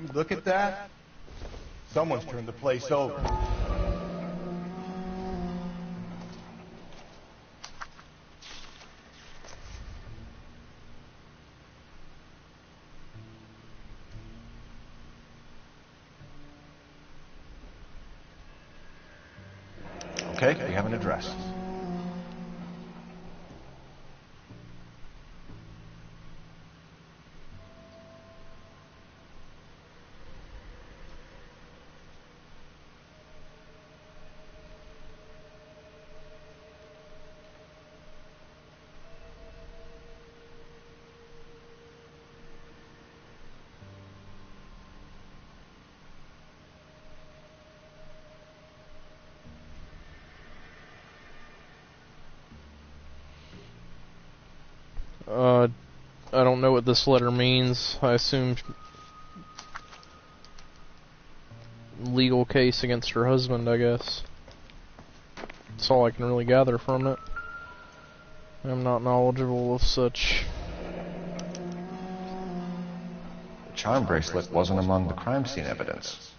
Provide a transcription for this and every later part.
You look at that? Someone's turned the place over. Okay, we have an address. I don't know what this letter means. I assume legal case against her husband, I guess. That's all I can really gather from it. I'm not knowledgeable of such. The charm bracelet wasn't among the crime scene evidence.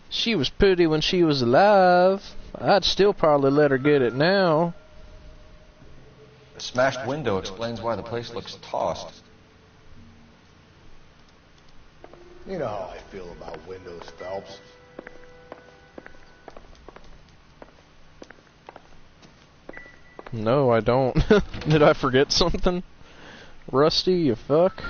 She was pretty when she was alive. I'd still probably let her get it now. The smashed window explains why the place looks tossed. You know how I feel about windows, Phelps. No, I don't. Did I forget something? Rusty, you fuck.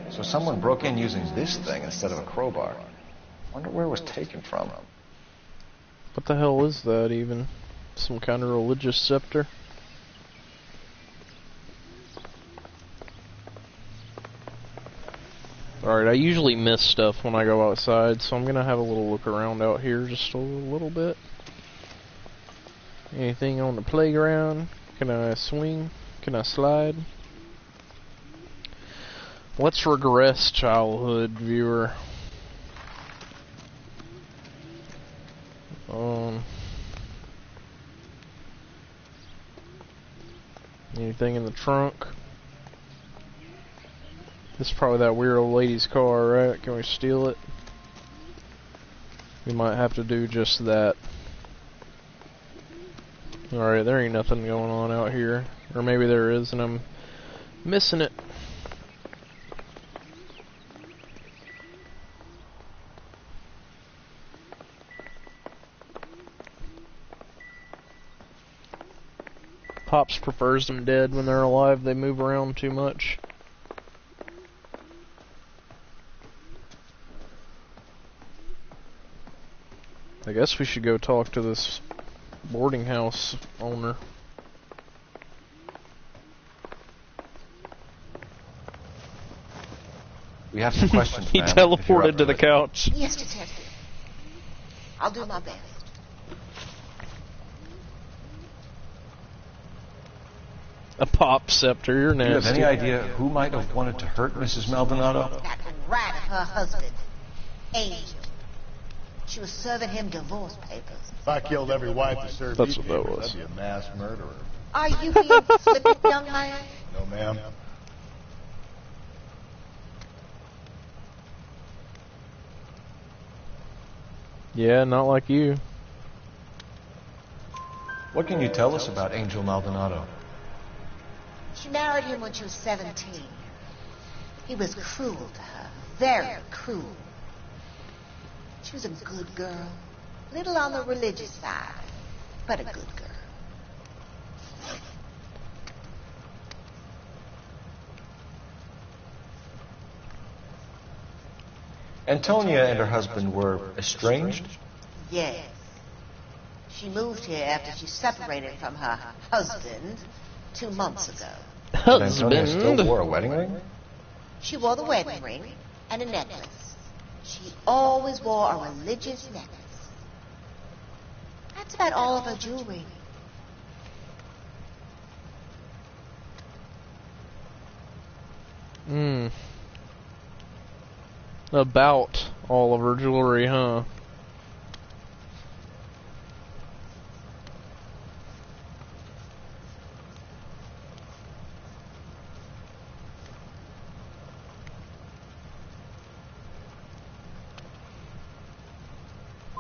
So someone broke in using this thing instead of a crowbar. Wonder where it was taken from. What the hell is that even? Some kind of religious scepter? Alright, I usually miss stuff when I go outside, so I'm gonna have a little look around out here just a little bit. Anything on the playground? Can I swing? Can I slide? Let's regress, childhood viewer. Anything in the trunk? This is probably that weird old lady's car, right? Can we steal it? We might have to do just that. Alright, there ain't nothing going on out here. Or maybe there is and I'm missing it. Pops prefers them dead when they're alive. They move around too much. I guess we should go talk to this boarding house owner. We have some questions. He teleported to the couch. Yes, detective. I'll do my best. A pop scepter, you're nasty. Do you have any idea who might have wanted to hurt Mrs. Maldonado? That rat of her husband, Angel. She was serving him divorce papers. If I killed every wife to serve That's these what that papers, was. I'd be a mass murderer. Are you being flippant, young man? No, ma'am. Yeah, not like you. What can you tell us about Angel Maldonado? She married him when she was 17. He was cruel to her, very cruel. She was a good girl, little on the religious side, but a good girl. Antonia and her husband were estranged? Yes. She moved here after she separated from her husband 2 months ago. But Antonia still wore a wedding ring? She wore the wedding ring and a necklace. She always wore a religious necklace. That's about all of her jewelry. About all of her jewelry, huh?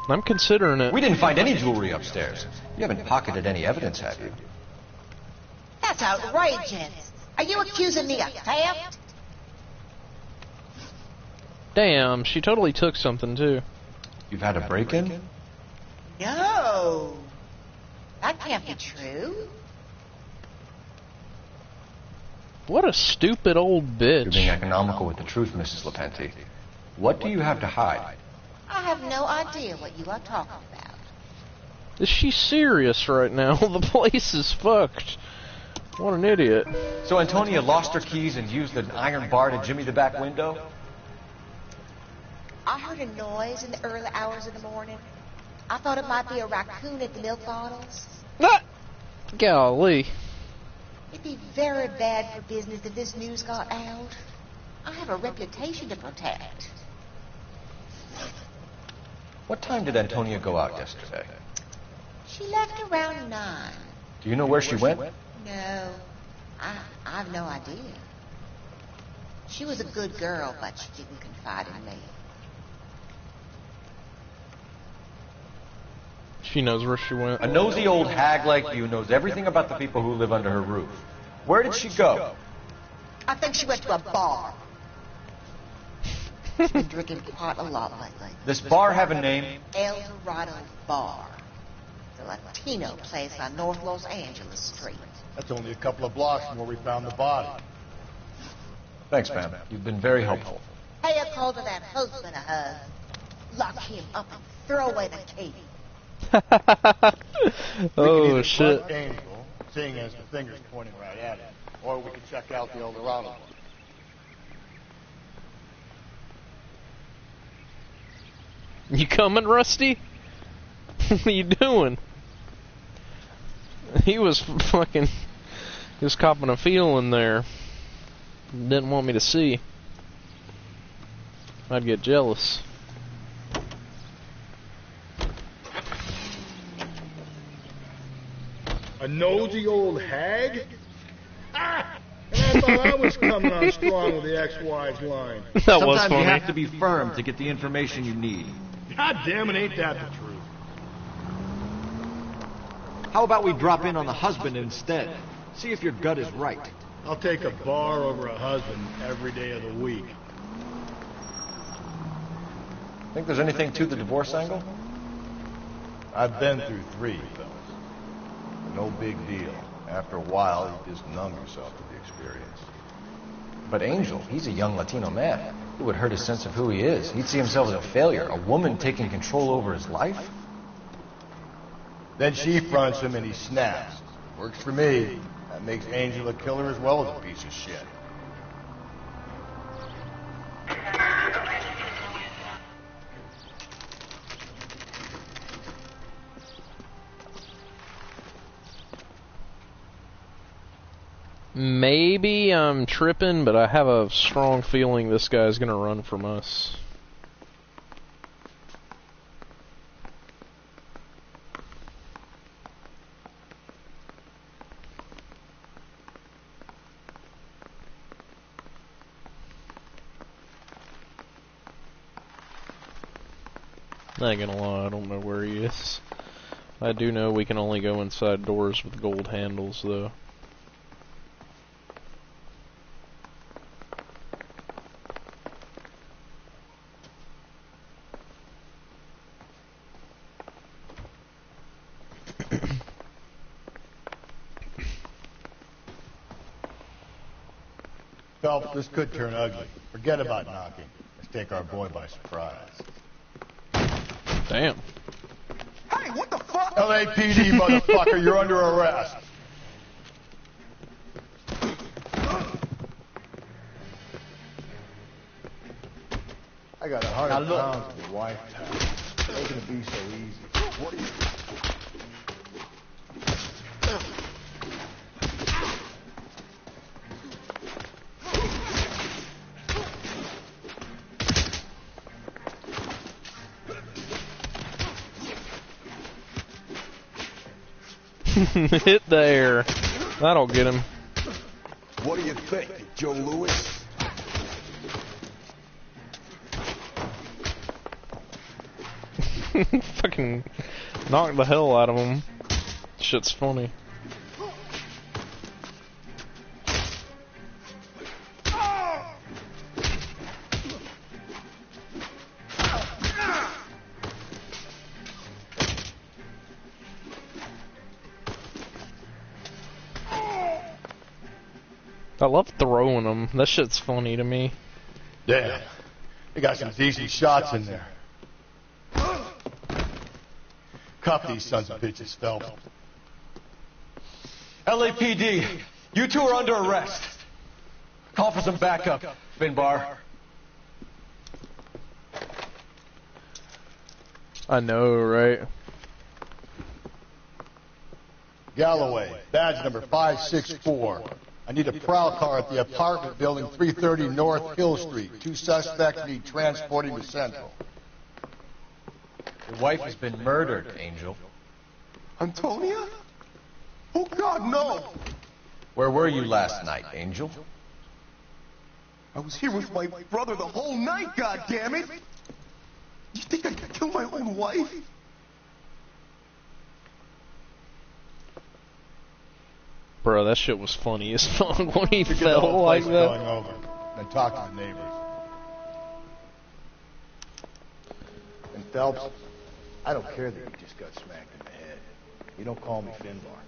I'm considering it. We didn't find any jewelry upstairs. You haven't pocketed any evidence, have you? That's outrageous. Are you accusing me of theft? Damn, she totally took something, too. You've had a break-in? No. That can't be true. What a stupid old bitch. You're being economical with the truth, Mrs. Lepenti. What do you have to hide? I have no idea what you are talking about. Is she serious right now? The place is fucked. What an idiot. So Antonia lost her keys and used an iron bar to jimmy the back window? I heard a noise in the early hours of the morning. I thought it might be a raccoon at the milk bottles. Ah! Golly. It'd be very bad for business if this news got out. I have a reputation to protect. What time did Antonia go out yesterday? She left around 9. Do you know where she went? No, I have no idea. She was a good girl, but she didn't confide in me. She knows where she went. A nosy old hag like you knows everything about the people who live under her roof. Where did she go? I think she went to a bar. She's been drinking quite a lot lately. This bar have a name? El Dorado Bar. The Latino place on North Los Angeles Street. That's only a couple of blocks from where we found the body. Thanks, ma'am. You've been very helpful. Pay a call to that husband of hers. Lock him up and throw away the key. Oh, shit. Front Angel, seeing as the finger's pointing right at it, or we could check out the El Dorado one. You coming, Rusty? What are you doing? He was fucking... He was copping a feeling there. Didn't want me to see. I'd get jealous. A nosy old hag? Ah! And I thought I was coming on strong with the ex-wives line. That was funny. You have to be firm to get the information you need. God damn it, ain't that the truth? How about we drop in on the husband instead? See if your gut is right. I'll take a bar over a husband every day of the week. Think there's anything to the divorce angle? I've been through 3, fellas. No big deal. After a while, you just numb yourself to the experience. But Angel, he's a young Latino man. It would hurt his sense of who he is. He'd see himself as a failure, a woman taking control over his life. Then she fronts him and he snaps. Works for me. That makes Angel a killer as well as a piece of shit. Maybe I'm tripping, but I have a strong feeling this guy's gonna run from us. Not gonna lie, I don't know where he is. I do know we can only go inside doors with gold handles, though. Phelps, this could turn ugly. Forget about knocking. Let's take our boy by surprise. Damn. Hey, what the fuck? LAPD, motherfucker, you're under arrest. I got 100 pounds of your wife. It's not gonna be so easy. What are you... Hit the air. That'll get him. What do you think, Joe Louis? Fucking knock the hell out of him. Shit's funny. I love throwing them. That shit's funny to me. Damn. They got some decent shots in there. Cuff these sons of bitches, Phelps. LAPD, you two are under arrest. Call for some backup, Finbar. I know, right? Galloway, badge number 564. I need a prowl car at the apartment building 330 North Hill Street. 2 suspects need transporting to Central. Your wife has been murdered, Angel. Antonia? Oh, God, no! Where were you last night, Angel? I was here with my brother the whole night, goddammit! You think I could kill my own wife? Bro, that shit was funny as fuck when he Figure the fell whole like place going that. over, then talk to the neighbors. And Phelps, I don't care that you just got smacked in the head. You don't call me Finbar.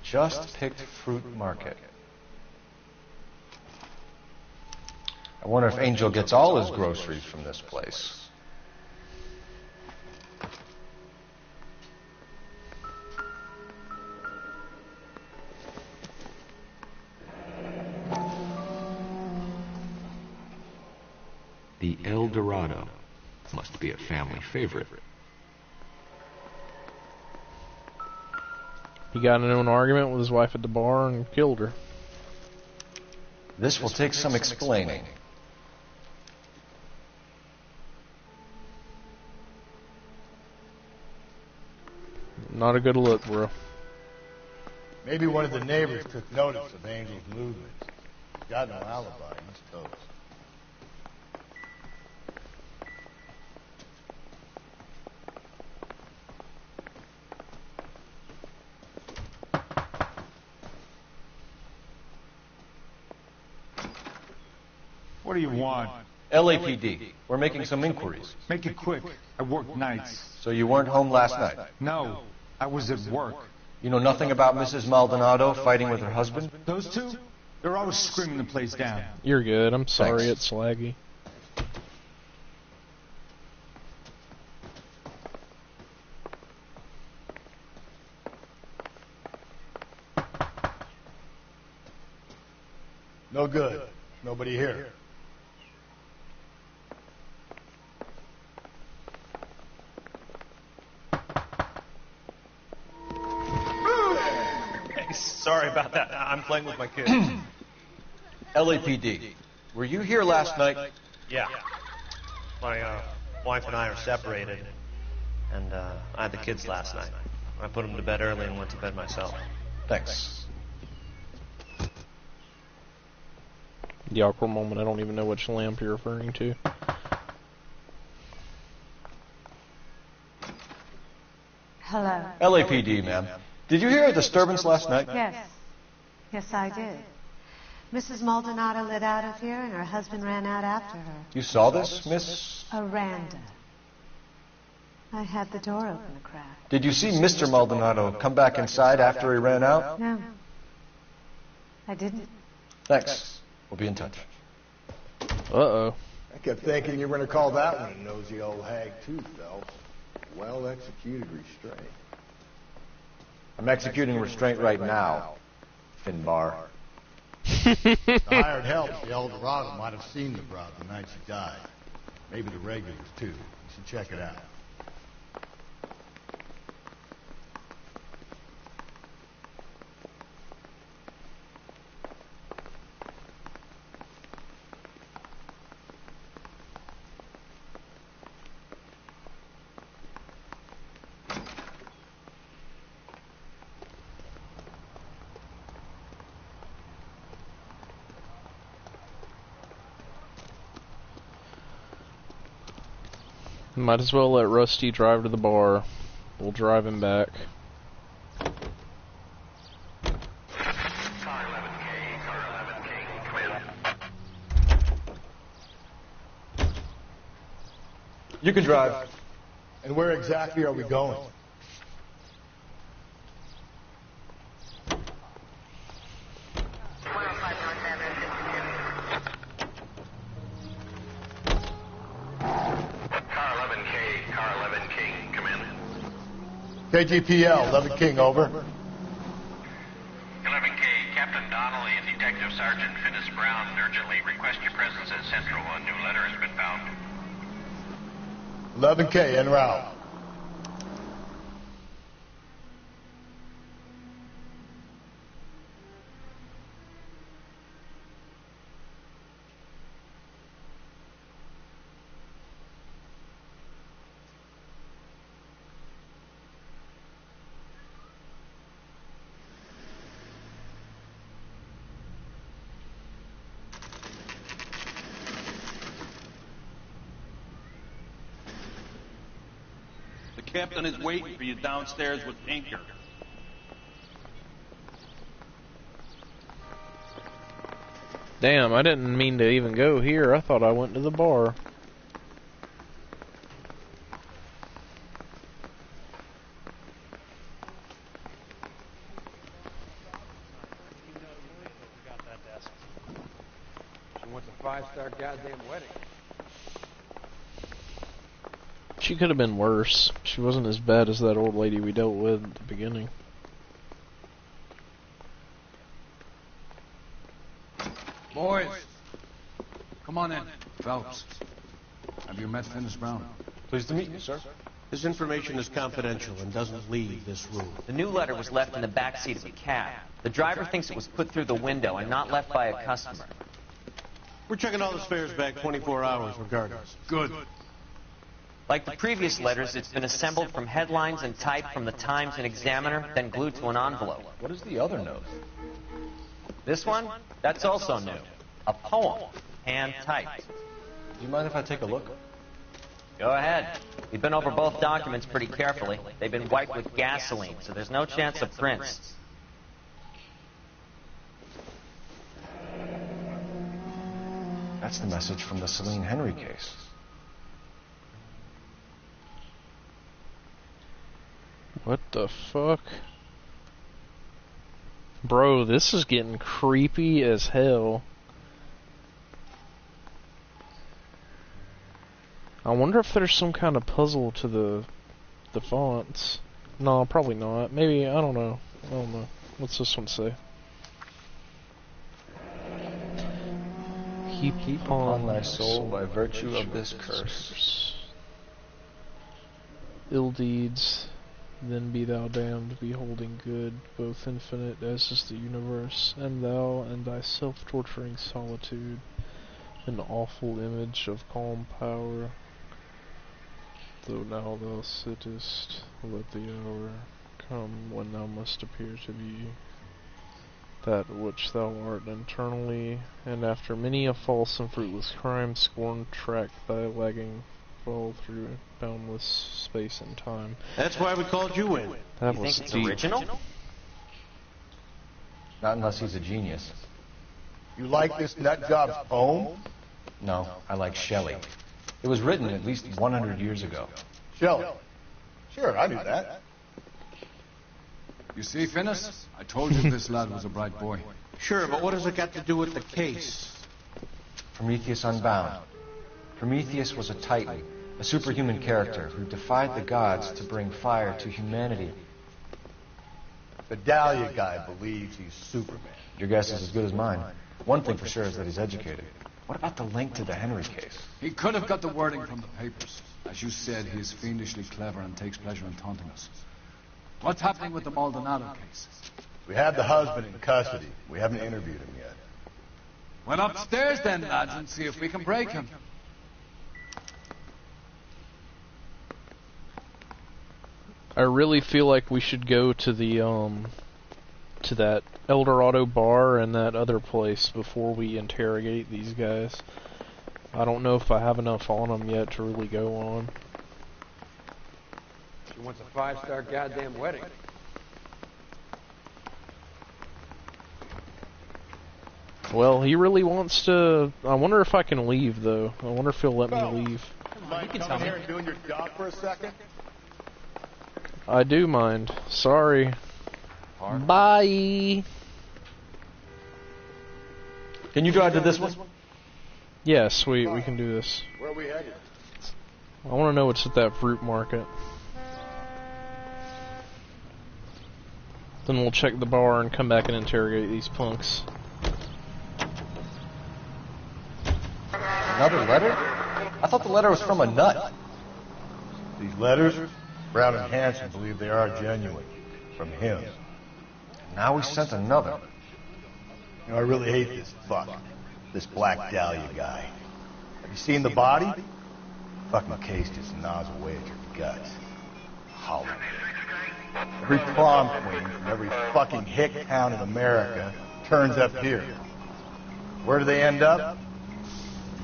Just picked fruit market. I wonder if Angel gets all his groceries from this place. The El Dorado. Must be a family favorite. He got into an argument with his wife at the bar and killed her. This will take some explaining. Not a good look, bro. Maybe one of the neighbors took notice of Angel's movements. He's got no alibi, he's toast. What do you want? LAPD, we're making some inquiries. Make it quick. I work nights. So you weren't home last night? No, I was at work. You know nothing about Mrs. Maldonado fighting with her husband? Those two? They're always screaming the place down. You're good. I'm sorry Thanks. it's laggy. No good. Nobody here. Sorry about that. I'm playing with my kids. LAPD, were you here last night? Yeah. My wife and I are separated, and I had the kids last night. I put them to bed early and went to bed myself. Thanks. The awkward moment, I don't even know which lamp you're referring to. Hello. LAPD, ma'am. Did you hear a disturbance last night? Yes. Yes, I did. Mrs. Maldonado lit out of here, and her husband ran out after her. You saw this, Miss? Aranda. I had the door open a crack. Did you see Mr. Maldonado come back inside after he ran out? No. I didn't. Thanks. We'll be in touch. Uh-oh. I kept thinking you were going to call that one a nosy old hag, too, Phelps. Well-executed restraint. I'm executing restraint right now, Finbar. The hired help, the El Dorado, might have seen the broad the night she died. Maybe the regulars, too. You should check it out. Might as well let Rusty drive to the bar. We'll drive him back. You can drive. And where exactly are we going? KGPL, 11 King, over. 11K, Captain Donnelly and Detective Sergeant Finis Brown urgently request your presence at Central. A new letter has been found. 11K, en route. The captain is waiting for you downstairs with Tinker. Damn, I didn't mean to even go here. I thought I went to the bar. She wants a 5-star goddamn wedding. She could have been worse. She wasn't as bad as that old lady we dealt with at the beginning. Boys, come on in. Phelps, have you met Finis Brown? Pleased to meet you, sir. This information is confidential and doesn't leave this room. The new letter was left in the back seat of the cab. The driver thinks it was put through the window and not left by a customer. We're checking all the spares back 24 hours regardless. Good. Like the previous letters, it's been assembled from headlines and typed from the Times and Examiner, then glued to an envelope. What is the other note? This one? That's also new. A poem, hand-typed. Do you mind if I take a look? Go ahead. We've been over both documents pretty carefully. They've been wiped with gasoline, so there's no chance of prints. That's the message from the Celine Henry case. What the fuck? Bro, this is getting creepy as hell. I wonder if there's some kind of puzzle to the fonts. No, probably not. Maybe, I don't know. What's this one say? Heap upon thy soul by virtue of this curse. Ill deeds, then be thou damned, beholding good, both infinite as is the universe, and thou and thy self-torturing solitude, an awful image of calm power. Though now thou sittest, let the hour come when thou must appear to be that which thou art internally, and after many a false and fruitless crime, scorn track thy lagging fall through boundless space and time. That's why we called you in. That You was think it's deep. original? Not unless he's a genius. You like this nutjob's poem? No, I like Shelley. It was written at least 100 years ago. Shelley. Sure, I knew that. You see, Finis? I told you this lad was a bright boy. Sure, but what has it got to do with the case? Prometheus Unbound. Prometheus was a titan, a superhuman character who defied the gods to bring fire to humanity. The Dahlia guy believes he's Superman. Your guess is as good as mine. One thing for sure is that he's educated. What about the link to the Henry case? He could have got the wording from the papers. As you said, he is fiendishly clever and takes pleasure in taunting us. What's happening with the Maldonado case? We have the husband in custody. We haven't interviewed him yet. Well, upstairs then, lads, and see if we can break him. I really feel like we should go to the to that El Dorado bar and that other place before we interrogate these guys. I don't know if I have enough on them yet to really go on. She wants a 5-star goddamn wedding. Well, he really wants to... I wonder if I can leave, though. I wonder if he'll let me leave. You can come here and doing your job for a second? I do mind. Sorry. Bye! Can you drive to this one? Yeah, sweet. We can do this. Where are we headed? I want to know what's at that fruit market. Then we'll check the bar and come back and interrogate these punks. Another letter? I thought the letter was from a nut. These letters, Brown and Hanson believe they are genuine. From him. Now he sent another. You know, I really hate this fuck. This Black Dahlia guy. Have you seen the body? Fucking case just gnaws away at your guts. Hollow. Every prom queen from every fucking hick town in America turns up here. Where do they end up?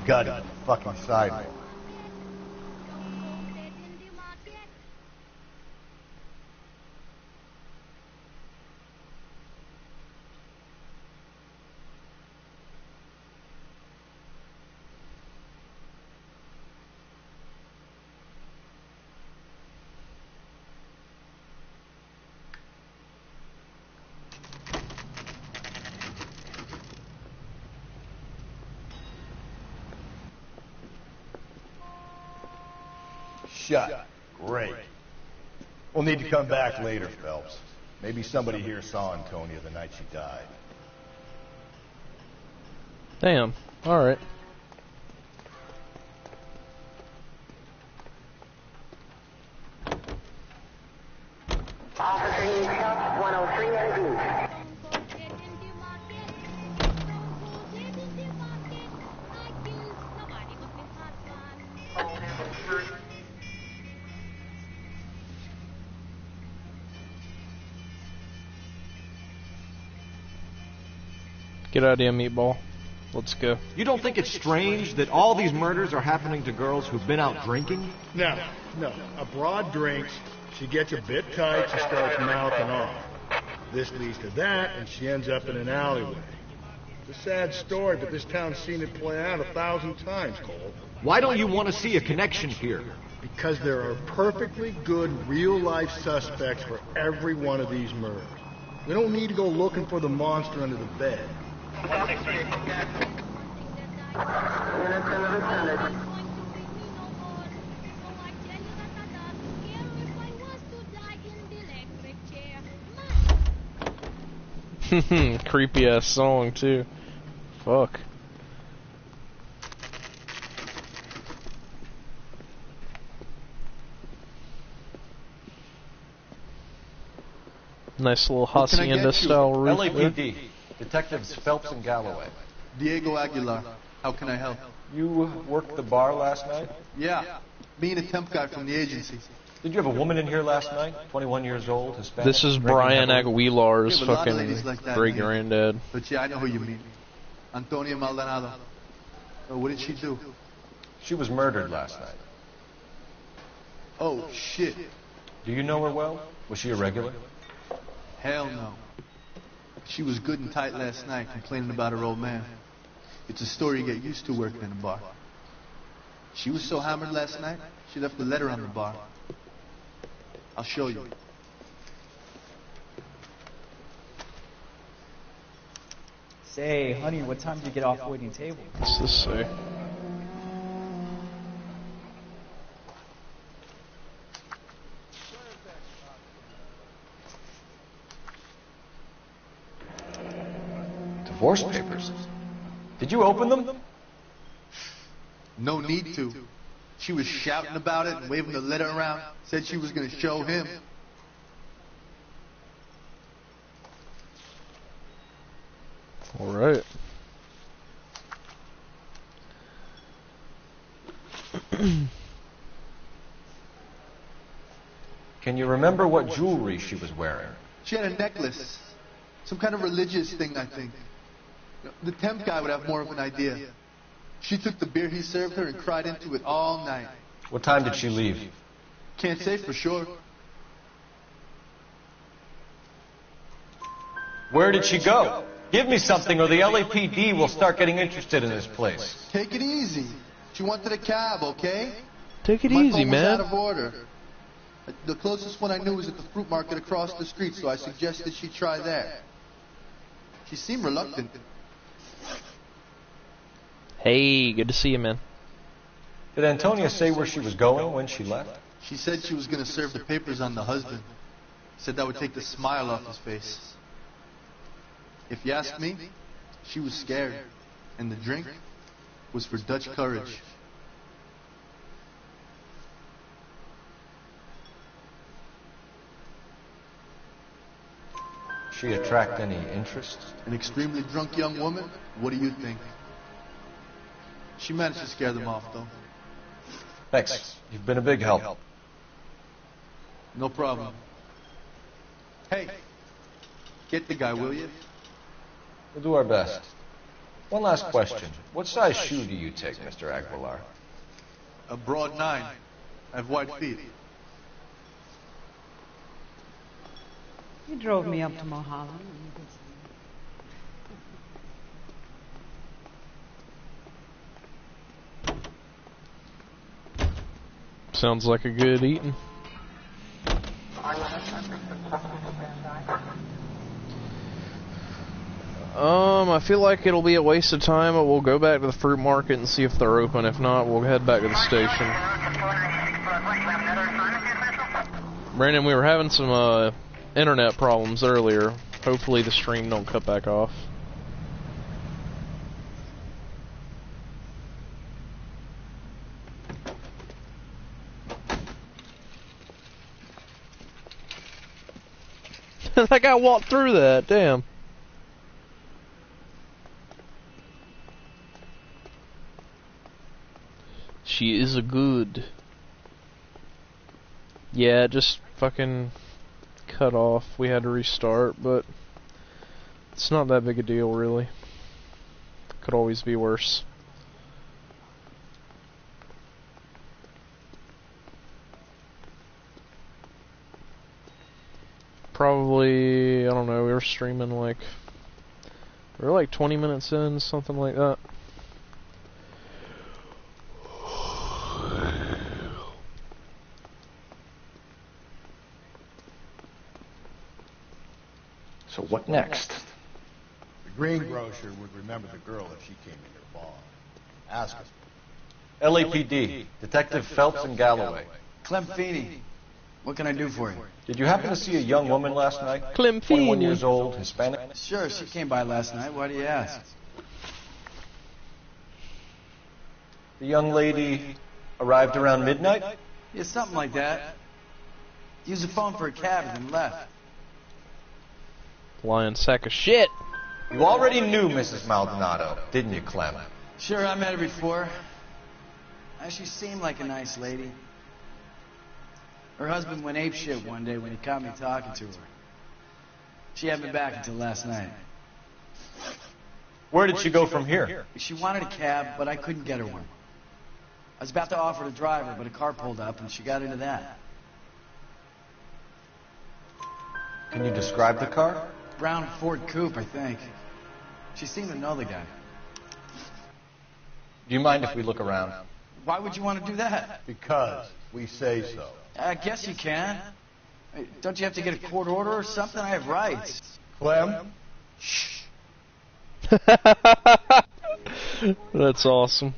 Gutted on the fucking sidewalk. Shut. Great. We'll need to come back later, Phelps. Maybe somebody here saw Antonia the night she died. Damn. Alright. Officer needs help, 103 and Good idea, Meatball. Let's go. You don't think it's strange that all these murders are happening to girls who've been out drinking? No. A broad drinks, she gets a bit tight, she starts mouthing off. This leads to that, and she ends up in an alleyway. It's a sad story, but this town's seen it play out 1,000 times, Cole. Why don't you want to see a connection here? Because there are perfectly good real-life suspects for every one of these murders. We don't need to go looking for the monster under the bed. Creepy ass song too. Fuck. Nice little hacienda style roof. LAPD. Detectives Phelps and Galloway. Diego Aguilar. How can I help? You worked the bar last night? Yeah. Me and a temp guy from the agency. Did you have a woman in here last night? 21 years old, Hispanic? This is Brian Aguilar's fucking like great granddad. But yeah, I know who you mean. Antonia Maldonado. What did she do? She was murdered last night. Oh, shit. Do you know her well? Was she a regular? Hell no. She was good and tight last night, complaining about her old man. It's a story you get used to working in a bar. She was so hammered last night, she left a letter on the bar. I'll show you. Say, honey, what time do you get off waiting table? What's this say? Divorce papers. Did you open them? No need to. She was shouting about it and waving the letter around. Said she was going to show him. All right. Can you remember what jewelry she was wearing? She had a necklace. Some kind of religious thing, I think. The temp guy would have more of an idea. She took the beer he served her and cried into it all night. What time did she leave? Can't say for sure. Where did she go? Give me something or the LAPD will start getting interested in this place. Take it easy. She wanted a cab, okay? Take it My easy, phone was man. out of order. The closest one I knew was at the fruit market across the street, so I suggested she try there. She seemed reluctant. Hey, good to see you, man. Did Antonia say where she was going when she left? She said she was going to serve the papers on the husband. Said that would take the smile off his face. If you ask me, she was scared. And the drink was for Dutch courage. She attract any interest? An extremely drunk young woman? What do you think? She managed to scare them off, though. Thanks. You've been a big help. No problem. Hey, get the guy, will you? We'll do our best. One last question. What size shoe do you take, Mr. Aguilar? A broad 9. I have wide feet. You drove me up to Mulholland. Sounds like a good eating. I feel like it'll be a waste of time, but we'll go back to the fruit market and see if they're open. If not, we'll head back to the station. Brandon, we were having some internet problems earlier. Hopefully the stream don't cut back off. That guy walked through that, damn. She is a good. Yeah, just fucking cut off. We had to restart, but it's not that big a deal, really. Could always be worse. Probably, I don't know, we were streaming we were like 20 minutes in, something like that. So what next? The greengrocer would remember the girl if she came in your barn. Ask us. LAPD, Detective Phelps and Galloway. Clem Feeney. What can I do for you? Did you happen to see a young woman last night? Clem 21 Feeney. years old, Hispanic? Sure, she came by last night. Why do you ask? The young lady arrived around midnight? Yeah, something like that. Used the phone for a cab and then left. Lying sack of shit. You already knew Mrs. Maldonado, didn't you, Clem? Sure, I met her before. She seemed like a nice lady. Her husband went apeshit one day when he caught me talking to her. She hadn't been back until last night. Where did she go from here? She wanted a cab, but I couldn't get her one. I was about to offer to drive her, but a car pulled up and she got into that. Can you describe the car? Brown Ford Coupe, I think. She seemed to know the guy. Do you mind if we look around? Why would you want to do that? Because we say so. I guess you can. Don't you have to get a court order or something? I have rights. Clem? Shh. That's awesome.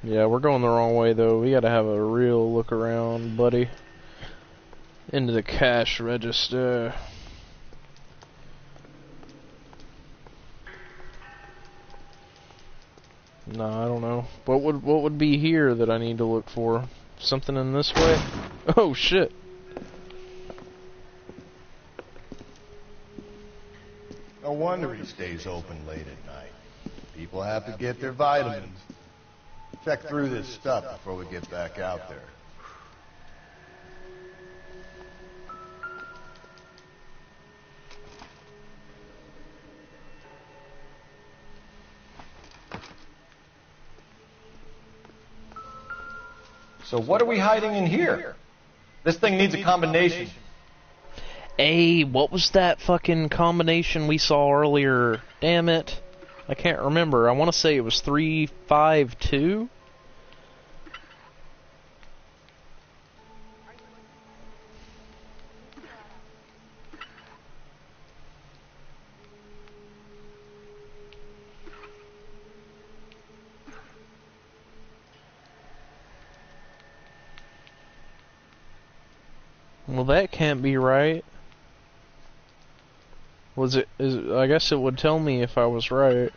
Yeah, we're going the wrong way though. We gotta have a real look around, buddy. Into the cash register. No, I don't know. What would be here that I need to look for? Something in this way? Oh shit. No wonder he stays open late at night. People have to get their vitamins. Check through this stuff before we get back out there. So what are we hiding in here? This thing needs a combination. Hey, what was that fucking combination we saw earlier? Damn it. I can't remember. I want to say it was 352? Well, that can't be right. I guess it would tell me if I was right.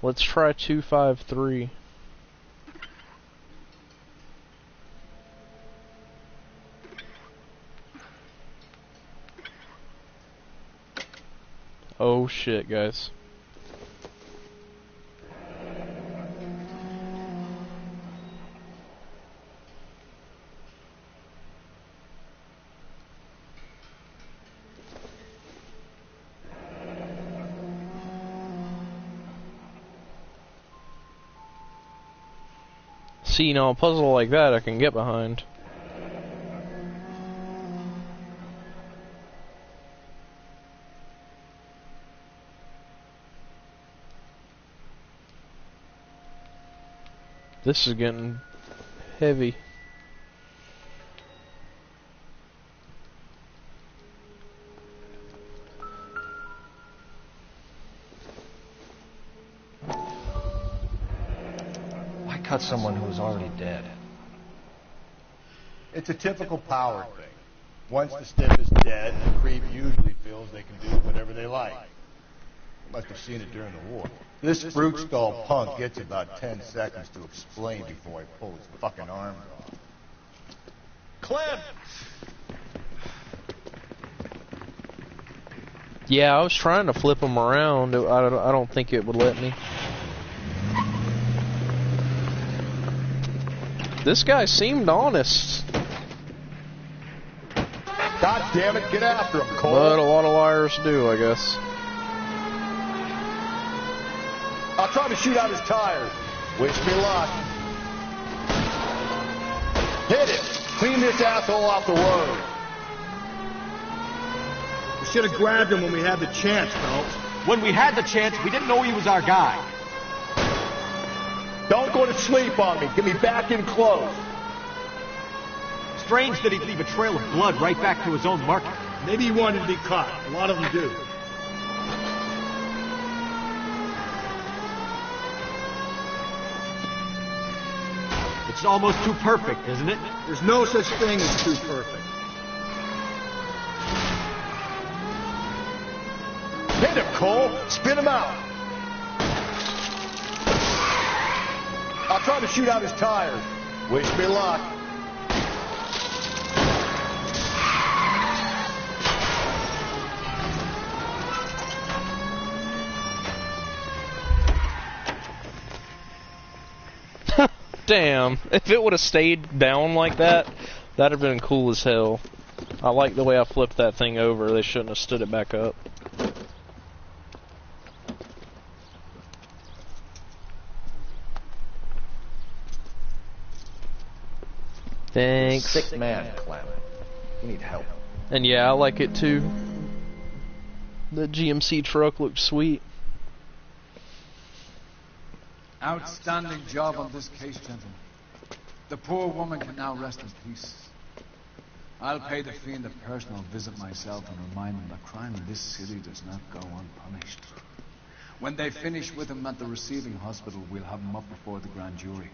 Let's try 253. Oh shit, guys. See, you know, a puzzle like that I can get behind. This is getting heavy. Cut someone who is already dead. It's a typical power thing. Once the stiff is dead, the creep usually feels they can do whatever they like. You must have seen it during the war. This fruit skull punk gets about 10 seconds to explain before I pull his fucking arms off. Clem! Yeah, I was trying to flip him around. I don't think it would let me. This guy seemed honest. God damn it, get after him, Cole. But a lot of liars do, I guess. I'll try to shoot out his tires. Wish me luck. Hit him. Clean this asshole off the road. We should have grabbed him when we had the chance, Phelps. When we had the chance, we didn't know he was our guy. Don't go to sleep on me. Get me back in close. Strange that he'd leave a trail of blood right back to his own market. Maybe he wanted to be caught. A lot of them do. It's almost too perfect, isn't it? There's no such thing as too perfect. Hit him, Cole. Spin him out. I'll try to shoot out his tires. Wish me luck. Damn, if it would have stayed down like that, that'd have been cool as hell. I like the way I flipped that thing over. They shouldn't have stood it back up. Thanks. Sick man, Clem. You need help. And yeah, I like it too. The GMC truck looked sweet. Outstanding job on this case, gentlemen. The poor woman can now rest in peace. I'll pay the fiend a personal visit myself and remind him that crime in this city does not go unpunished. When they finish with him at the receiving hospital, we'll have him up before the grand jury.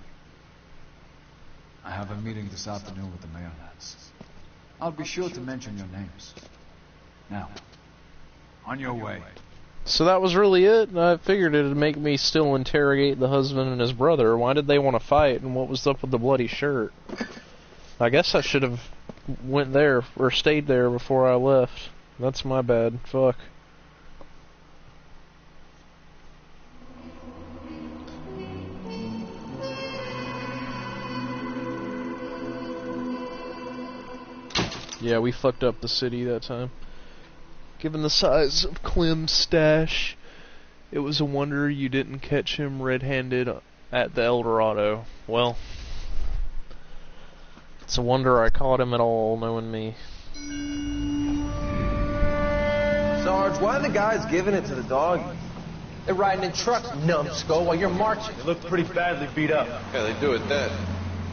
I have a meeting this afternoon with the mayor lads. I'll be sure to mention your names. Now, on your way. So that was really it? I figured it'd make me still interrogate the husband and his brother. Why did they want to fight, and what was up with the bloody shirt? I guess I should have went there, or stayed there before I left. That's my bad. Fuck. Yeah, we fucked up the city that time. Given the size of Clem's stash, it was a wonder you didn't catch him red-handed at the El Dorado. Well, it's a wonder I caught him at all, knowing me. Sarge, why are the guys giving it to the dog? They're riding in trucks, numbskull, while you're marching. They look pretty badly beat up. Yeah, they do it then.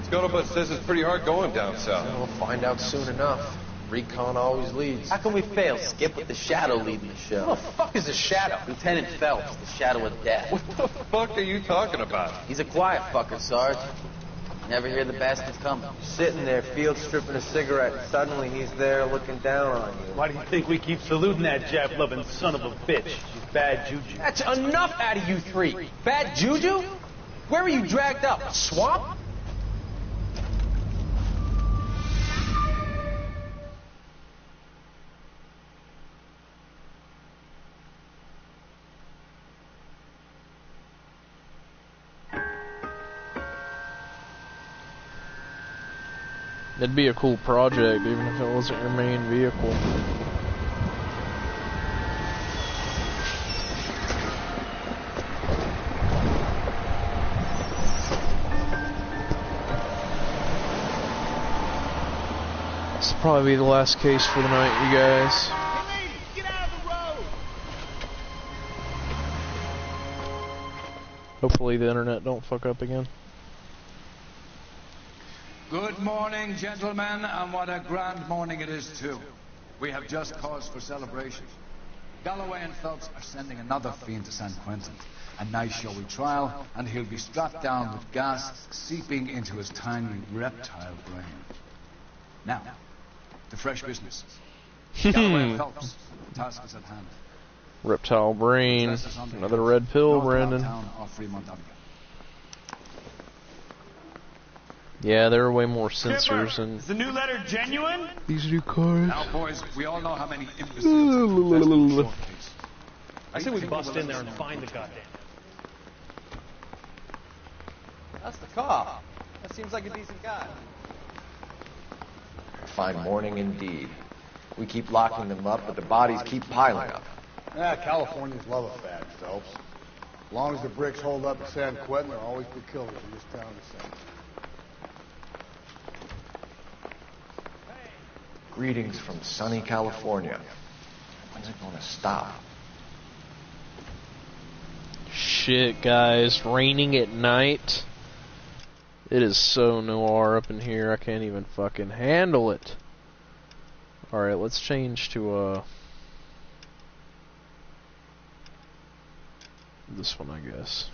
Scuttlebutt says it's pretty hard going down south. We'll find out soon enough. Recon always leads. How can we fail, Skip, with the Shadow leading the show? What the fuck is the Shadow? Lieutenant Phelps, the Shadow of Death. What the fuck are you talking about? He's a quiet fucker, Sarge. Never hear the bastards coming. Sitting there, field stripping a cigarette, and suddenly he's there looking down on you. Why do you think we keep saluting that Jap-loving son of a bitch? She's bad juju. That's enough out of you three. Bad juju? Where were you dragged up? A swamp? It'd be a cool project, even if it wasn't your main vehicle. This will probably be the last case for the night, you guys. Hopefully the internet don't fuck up again. Good morning, gentlemen, and what a grand morning it is, too. We have just cause for celebration. Galloway and Phelps are sending another fiend to San Quentin. A nice showy trial, and he'll be strapped down with gas seeping into his tiny reptile brain. Now, to fresh business. Galloway and Phelps, the task is at hand. Reptile brain. Another red pill, Brandon. Yeah, there are way more sensors and is the new letter genuine? these new cars. Now, boys, we all know how many imbeciles. I say we bust in there and find the goddamn. That's the cop. That seems like a decent guy. Fine morning indeed. We keep locking them up, but the bodies keep piling up. Yeah, Californians love a fad, Phelps. As long as the bricks hold up at San Quentin, there'll always be killers in this town the same. Greetings from sunny California. When's it gonna stop? Shit, guys. Raining at night. It is so noir up in here, I can't even fucking handle it. Alright, let's change to, this one, I guess.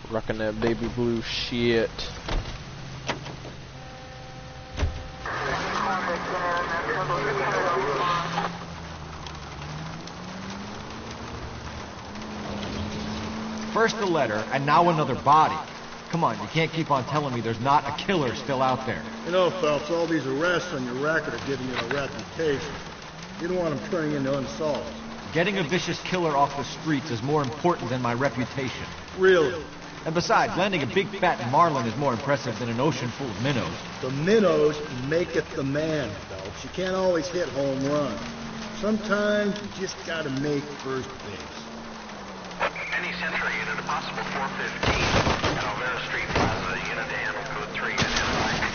Rocking that baby blue shit. First the letter, and now another body. Come on, you can't keep on telling me there's not a killer still out there. You know, Phelps, all these arrests on your record are giving you a reputation. You don't want them turning into unsolved. Getting a vicious killer off the streets is more important than my reputation. Really? And besides, landing a big fat marlin is more impressive than an ocean full of minnows. The minnows make it the man, Phelps. You can't always hit home runs. Sometimes you just gotta make first base. Any Central unit, a possible 415 at Alvera Street Plaza, unit to handle code 3 and NY.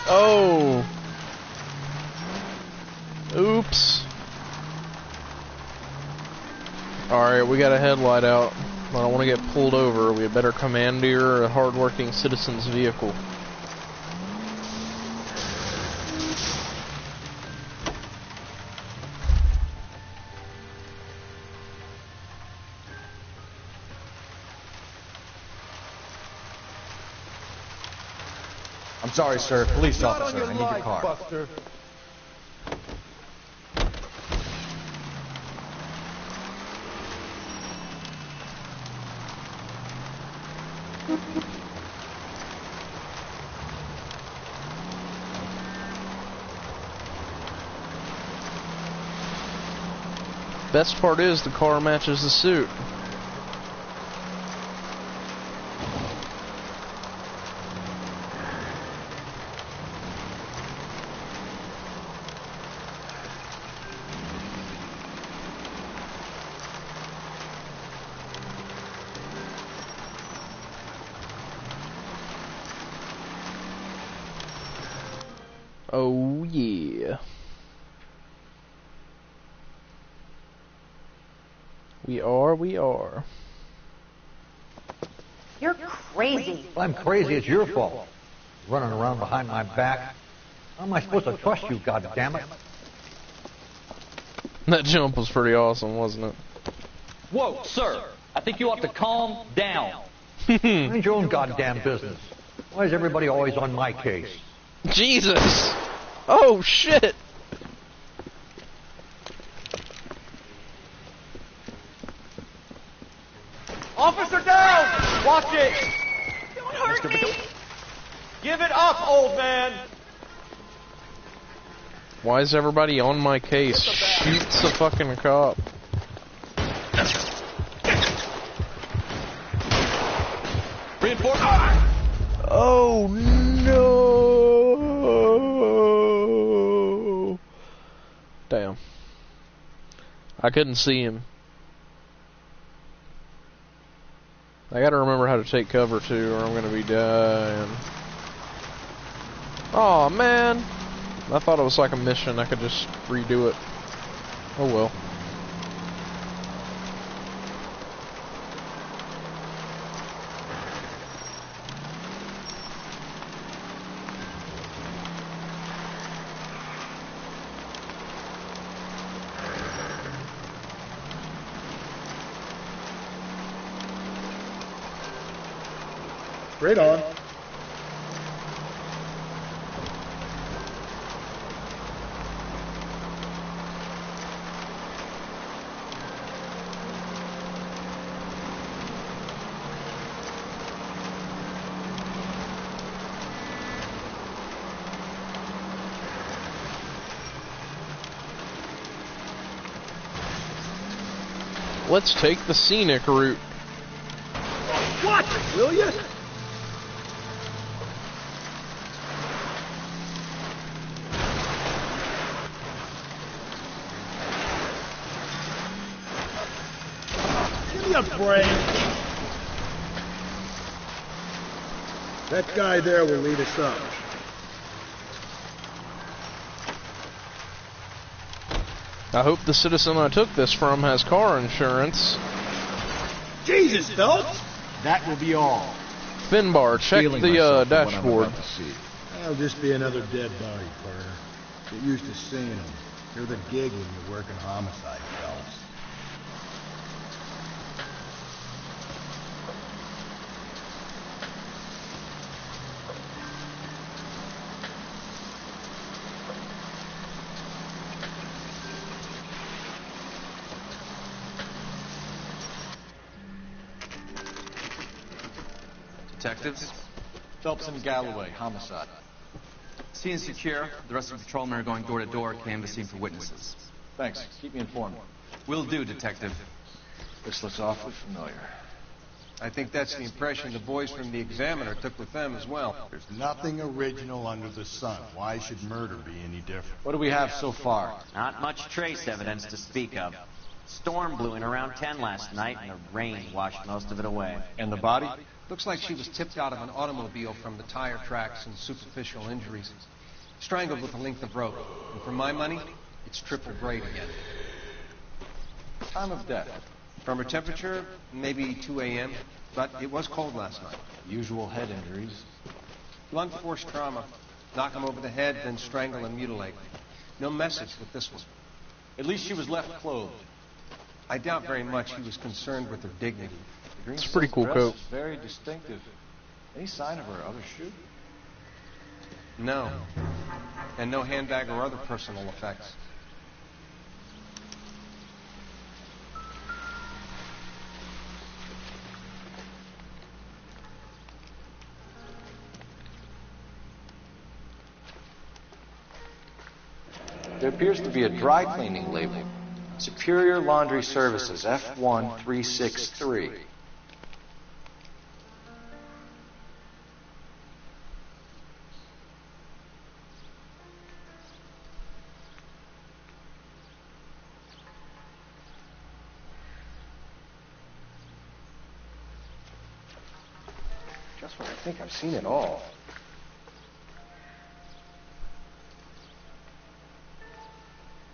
Oh! Oops. Alright, we got a headlight out. I don't want to get pulled over. We had better commandeer a hard-working citizen's vehicle. I'm sorry, sir. Police officer, I need your car. Buster. Best part is the car matches the suit. Oh yeah. We are. You're crazy. If I'm crazy, it's your fault. Running around behind my back. How am I supposed to trust you, goddammit? That jump was pretty awesome, wasn't it? Whoa, sir! I think you ought to calm down. Mind your own goddamn business. Why is everybody always on my case? Jesus! Oh, shit! Officer down! Watch it! Don't hurt me! Give it up, old man! Why is everybody on my case? Shoots the fucking cop. Reinforcement! Oh no! Damn. I couldn't see him. I gotta remember how to take cover too, or I'm gonna be dying. Aw, man! I thought it was like a mission, I could just redo it. Oh well. Right on. Let's take the scenic route. Watch it, will you? Give me a break. That guy there will lead us up. I hope the citizen I took this from has car insurance. Jesus, Phelps! That will be all. Finbar, check the dashboard. That'll just be another dead body, partner. Get used to seeing them. You're the gig when you work in homicide, Phelps. Detectives? Phelps and Galloway, homicide. Scene secure. The rest of the patrolmen are going door to door, canvassing for witnesses. Thanks. Keep me informed. Will do, Detective. This looks awfully familiar. I think that's the impression the boys from the Examiner took with them as well. There's nothing original under the sun. Why should murder be any different? What do we have so far? Not much trace evidence to speak of. Storm blew in around 10 last night, and the rain washed most of it away. And the body? Looks like she was tipped out of an automobile from the tire tracks and superficial injuries. Strangled with a length of rope. And for my money, it's triple grade again. Time of death. From her temperature, maybe 2 a.m., but it was cold last night. Usual head injuries. Blunt force trauma. Knock him over the head, then strangle and mutilate. No message with this one. At least she was left clothed. I doubt very much he was concerned with her dignity. It's a pretty cool coat. Very distinctive. Any sign of her other shoe? No. And no handbag or other personal effects. There appears to be a dry cleaning label. Superior Laundry Services, F1363. Just when I think I've seen it all.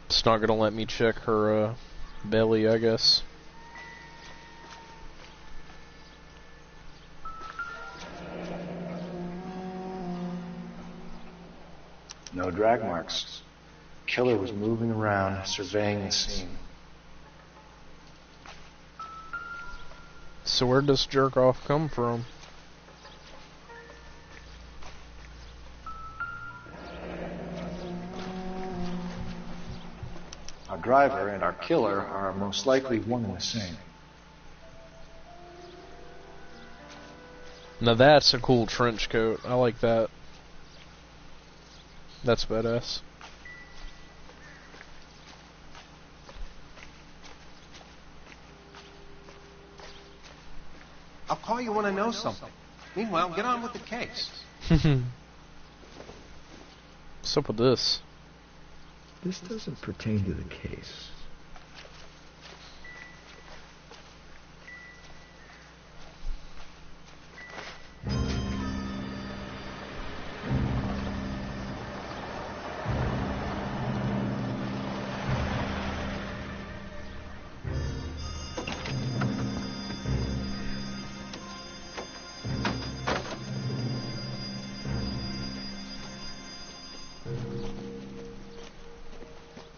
It's not gonna let me check her belly, I guess. No drag marks. Killer was moving around, surveying the scene. So where does jerk off come from? Our driver and our killer are most likely one and the same. Now that's a cool trench coat. I like that. That's badass. I'll call you when I know something. Meanwhile, get on with the case. What's up with this? This doesn't pertain to the case.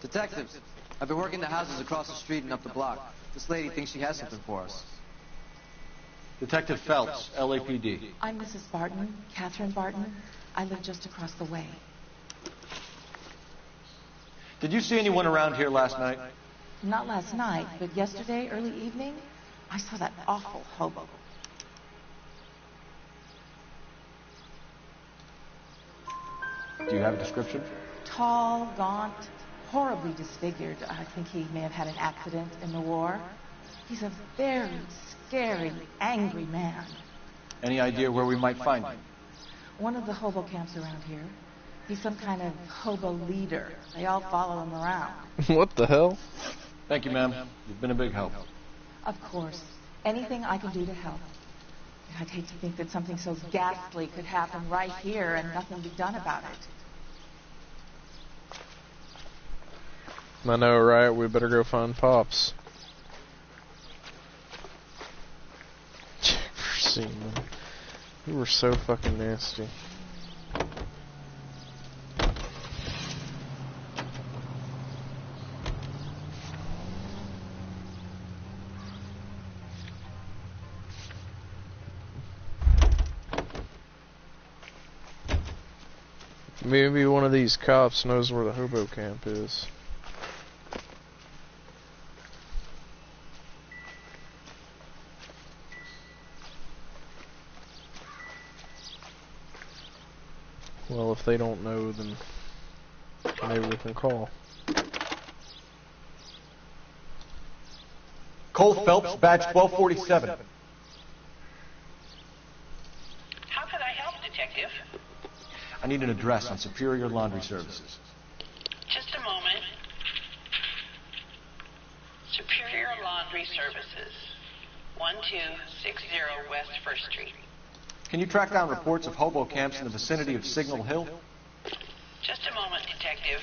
Detectives, I've been working the houses across the street and up the block. This lady thinks she has something for us. Detective Phelps, LAPD. I'm Mrs. Barton, Catherine Barton. I live just across the way. Did you see anyone around here last night? Not last night, but yesterday, early evening, I saw that awful hobo. Do you have a description? Tall, gaunt, horribly disfigured. I think he may have had an accident in the war. He's a very scary, angry man. Any idea where we might find him? One of the hobo camps around here. He's some kind of hobo leader. They all follow him around. What the hell? Thank you, ma'am. You've been a big help. Of course. Anything I can do to help. I'd hate to think that something so ghastly could happen right here and nothing be done about it. I know, right? We better go find Pops. Jefferson, man. You were so fucking nasty. Maybe one of these cops knows where the hobo camp is. Well, if they don't know, then maybe we can call. Cole Phelps, badge 1247. How can I help, Detective? I need an address on Superior Laundry Services. Just a moment. Superior Laundry Services, 1260 West 1st Street. Can you track down reports of hobo camps in the vicinity of Signal Hill? Just a moment, Detective.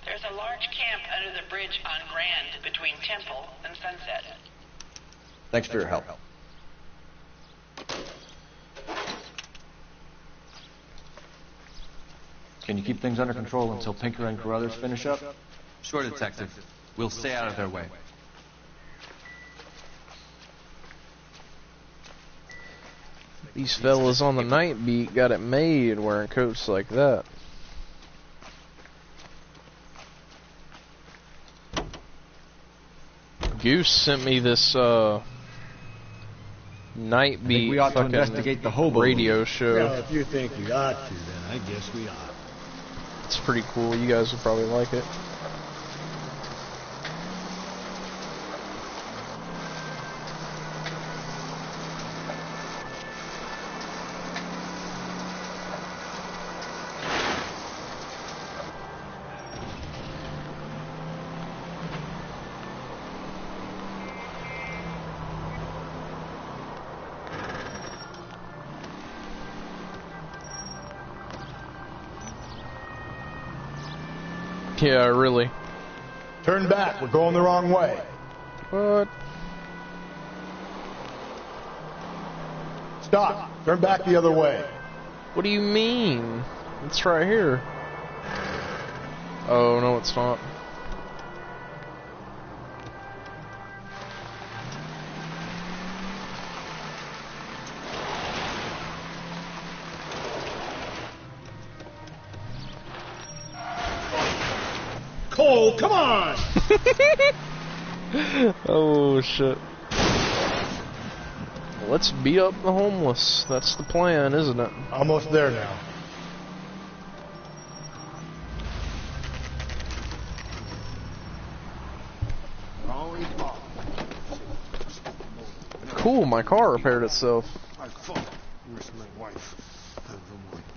There's a large camp under the bridge on Grand between Temple and Sunset. Thanks for your help. Can you keep things under control until Pinker and Carruthers finish up? Sure, Detective. We'll stay out of their way. These fellas on the night beat got it made wearing coats like that. Goose sent me this Night I think beat we ought to fucking investigate the hobo radio movie. show. Well, if you think we ought to, then I guess we ought. It's pretty cool. You guys will probably like it. Yeah, really. Turn back. We're going the wrong way. What? Stop. Turn back the other way. What do you mean? It's right here. Oh, no, it's not. Cole, come on! Oh, shit. Let's beat up the homeless. That's the plan, isn't it? Almost there now. Cool, my car repaired itself. I thought where's my wife?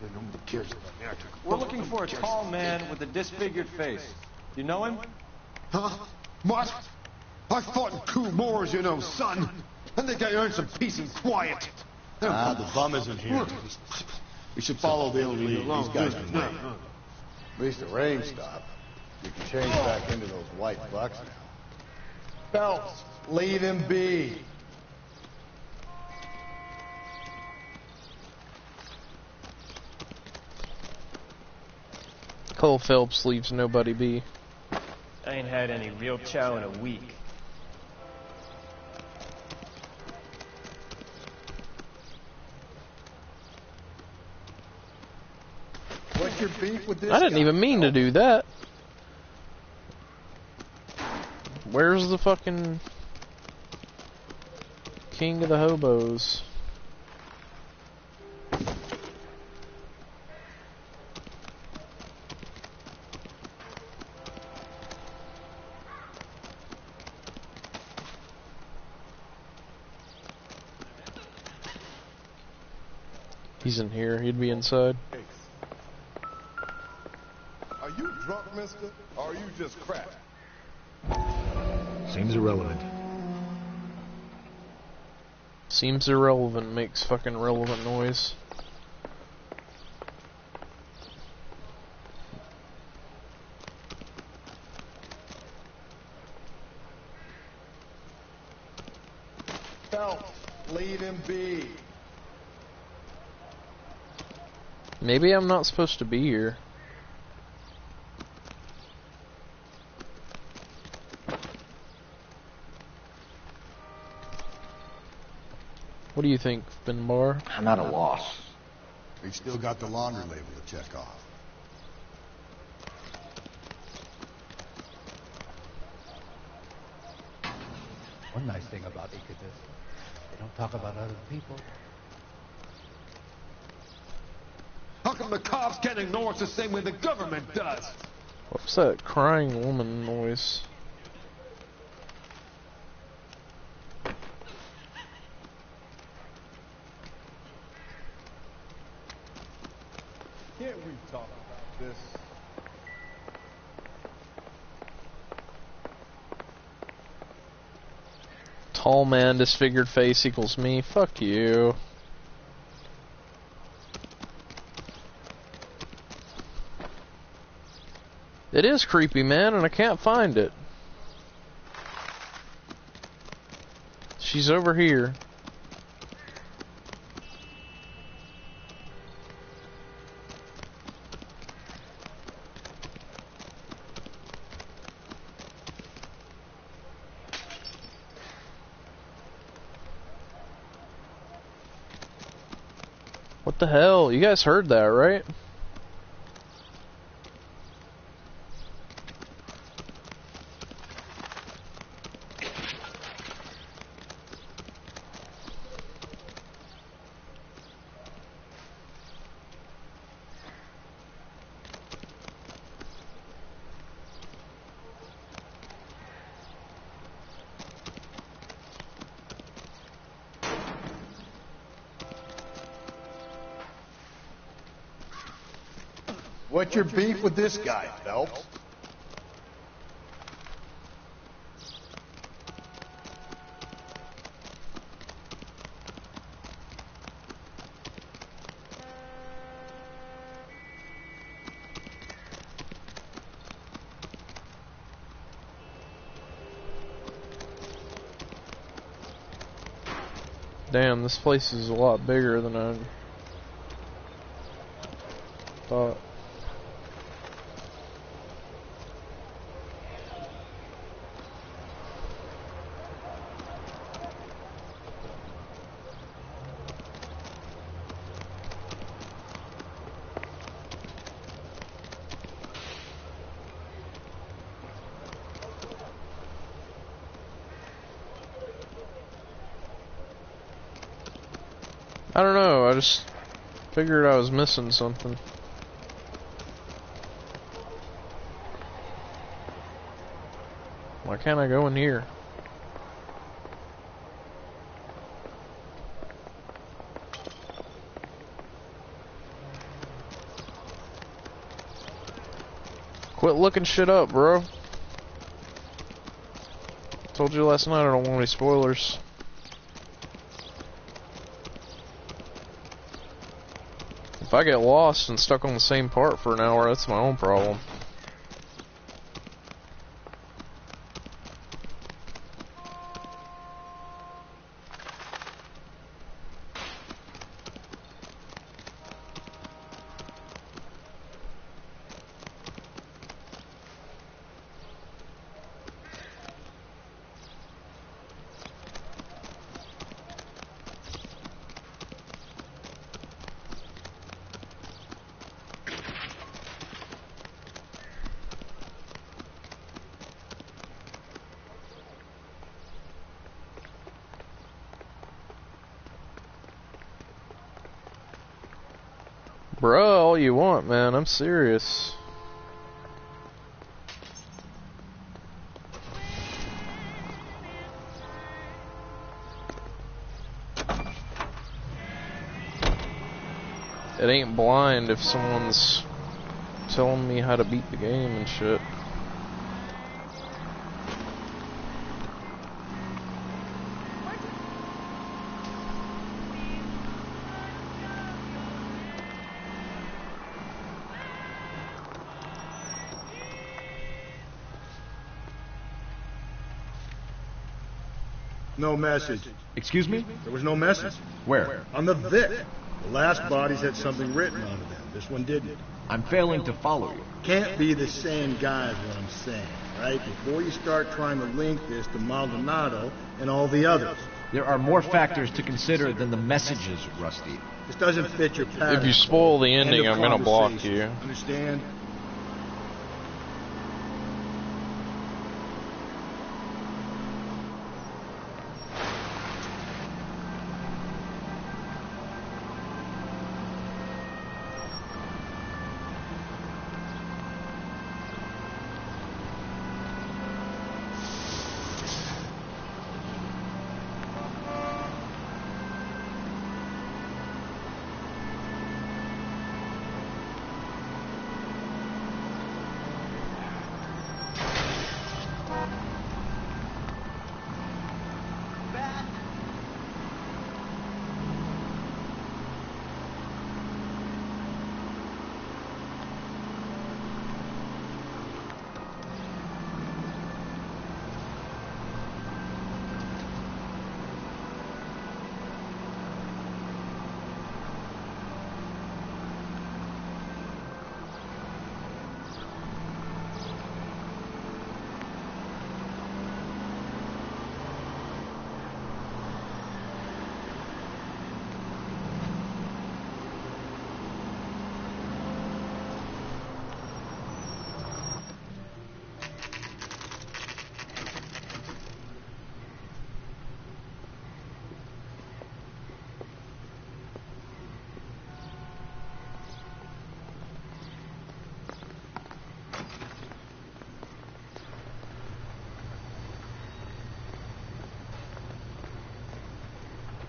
Nobody cares about me. We're looking for a tall man with a disfigured face. You know him? Huh? What? I fought in cool wars, you know, son. I think I earned some peace and quiet. Ah, the bum isn't here. We should follow the lead. These guys can wait. At least the rain stopped. You can change back into those white bucks now. Phelps, leave him be. Cole Phelps leaves nobody be. I ain't had any real chow in a week. What's your beef with this I didn't guy? even mean to do that. Where's the fucking king of the hobos? He's in here. He'd be inside. Are you drunk, mister? Or are you just crap? Seems irrelevant. Seems irrelevant. Makes fucking relevant noise. Phelps, leave him be. Maybe I'm not supposed to be here. What do you think, Finbar? I'm at a loss. We've still got the laundry label to check off. One nice thing about Ichabod, they don't talk about other people. How come the cops can't ignore us the same way the government does? What's that crying woman noise? Can't we talk about this? Tall man, disfigured face equals me. Fuck you. It is creepy, man, and I can't find it. She's over here. What the hell? You guys heard that, right? What's your beef with this guy, Phelps? Damn, this place is a lot bigger than I thought. I don't know, I just figured I was missing something. Why can't I go in here? Quit looking shit up, bro. Told you last night I don't want any spoilers. If I get lost and stuck on the same part for an hour, that's my own problem. Bruh, all you want, man. I'm serious. It ain't blind if someone's telling me how to beat the game and shit. No message. Excuse me? There was no message. Where? On the Vic. The last bodies had something written on them. This one didn't. I'm failing to follow you. Can't be the same guy is what I'm saying, right? Before you start trying to link this to Maldonado and all the others. There are more factors to consider than the messages, Rusty. This doesn't fit your pattern. If you spoil the ending, End of I'm gonna block conversation. you. Understand?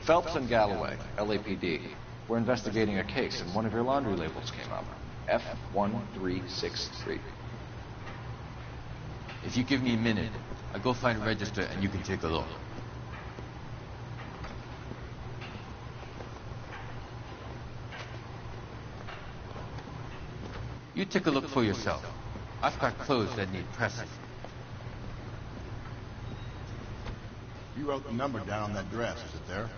Phelps and Galloway, LAPD. We're investigating a case, and one of your laundry labels came up. F1363. If you give me a minute, I'll go find a register and you can take a look. You take a look for yourself. I've got clothes that need pressing. You wrote the number down on that dress, is it there?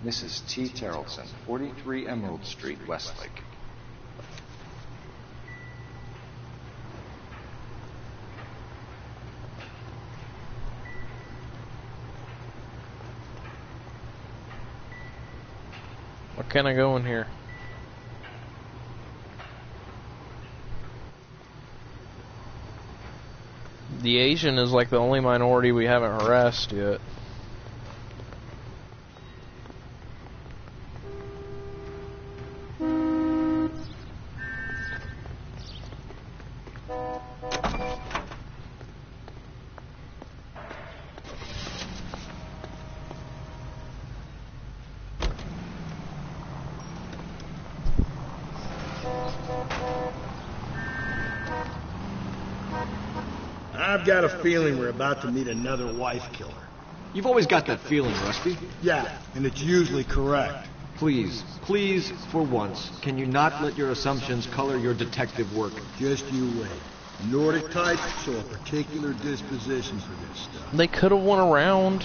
Mrs. T. Terrelson, 43 Emerald Street, Westlake. What can I go in here? The Asian is like the only minority we haven't harassed yet. I've got a feeling we're about to meet another wife killer. You've always got that feeling, Rusty. Yeah, and it's usually correct. Please, for once, can you not let your assumptions color your detective work? Just you wait. Nordic types show a particular disposition for this stuff. They could have went around.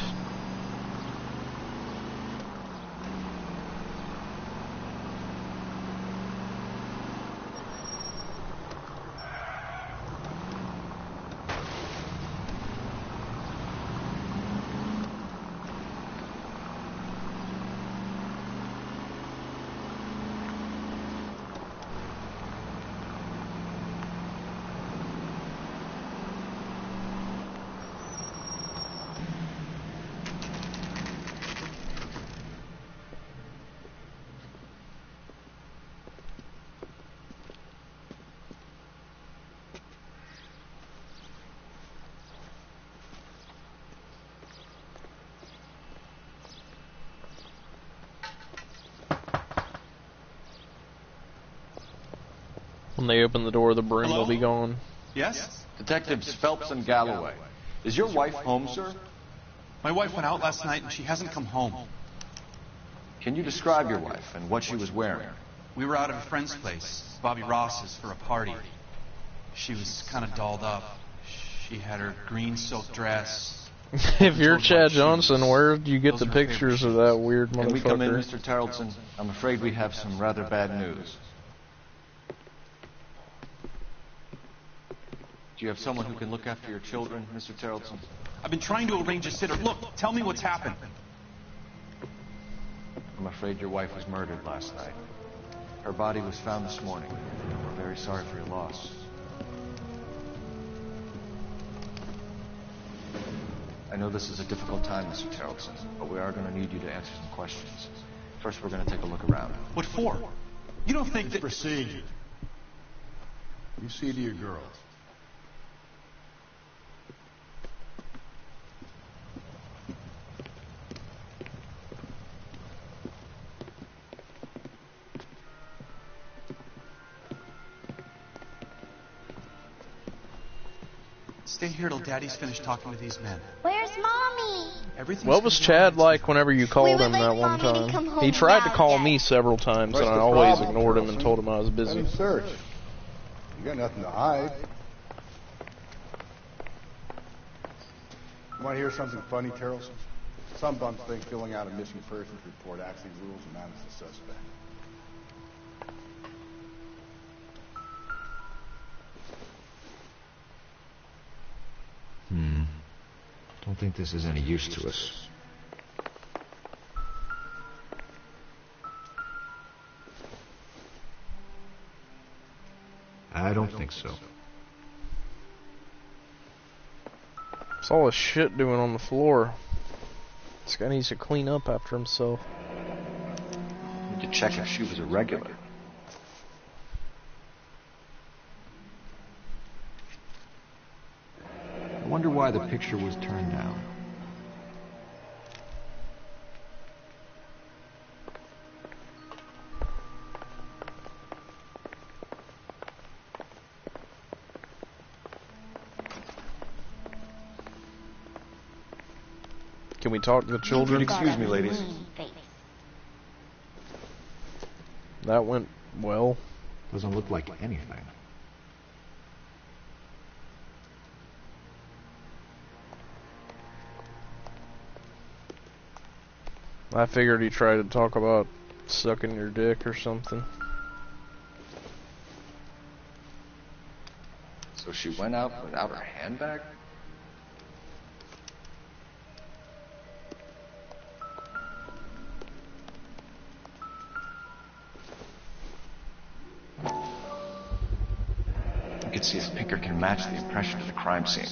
When they open the door, the broom will be gone. Yes? Detectives Phelps and Galloway. Is your wife home, sir? My wife went out last night and she hasn't come home. Can you describe your wife and what she was wearing? We were out at a friend's place, Bobby Ross's, for a party. She was kind of dolled up. She had her green silk dress. If you're Chad Johnson, where do you get the pictures of that weird motherfucker? Can we come in, Mr. Tarleton? I'm afraid we have some rather bad news. Do you have someone who can look after your children, Mr. Tarleton? I've been trying to arrange a sitter. Look, tell me what's happened. I'm afraid your wife was murdered last night. Her body was found this morning. We're very sorry for your loss. I know this is a difficult time, Mr. Tarleton, but we are going to need you to answer some questions. First, we're going to take a look around. What for? You don't think that... Procedure. You see to your girls. Stay here till Daddy's finished talking to these men. Where's Mommy? What was Chad like whenever you called him that one time? He tried to call me several times, and I always ignored him and told him I was busy. Let him search. You got nothing to hide. You want to hear something funny, Terrelson? Some bums think filling out a missing persons report actually rules him out as a suspect. Don't think this is any use to us. I don't think so. It's all his shit doing on the floor. This guy needs to clean up after himself. Need to check if she was a regular. I wonder why the picture was turned down. Can we talk to the children? Excuse me, ladies. That went well. Doesn't look like anything. I figured he tried to talk about sucking your dick or something. So she went out without her handbag? You can see if Pinker can match the impression of the crime scene.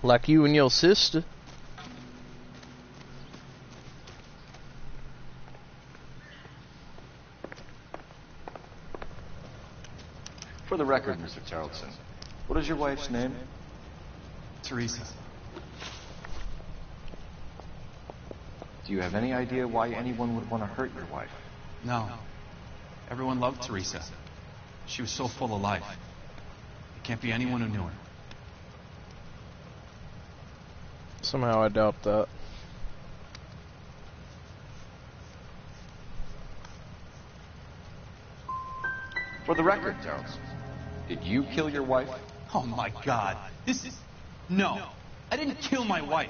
Like you and your sister. For the record, Mr. Tarleton, what is your wife's name? Teresa. Do you have any idea why anyone would want to hurt your wife? No. Everyone loved Teresa. She was so full of life. It can't be anyone who knew her. Somehow I doubt that. For the record, Tarleton, did you kill your wife? Oh my God. This is... No. I didn't kill my wife.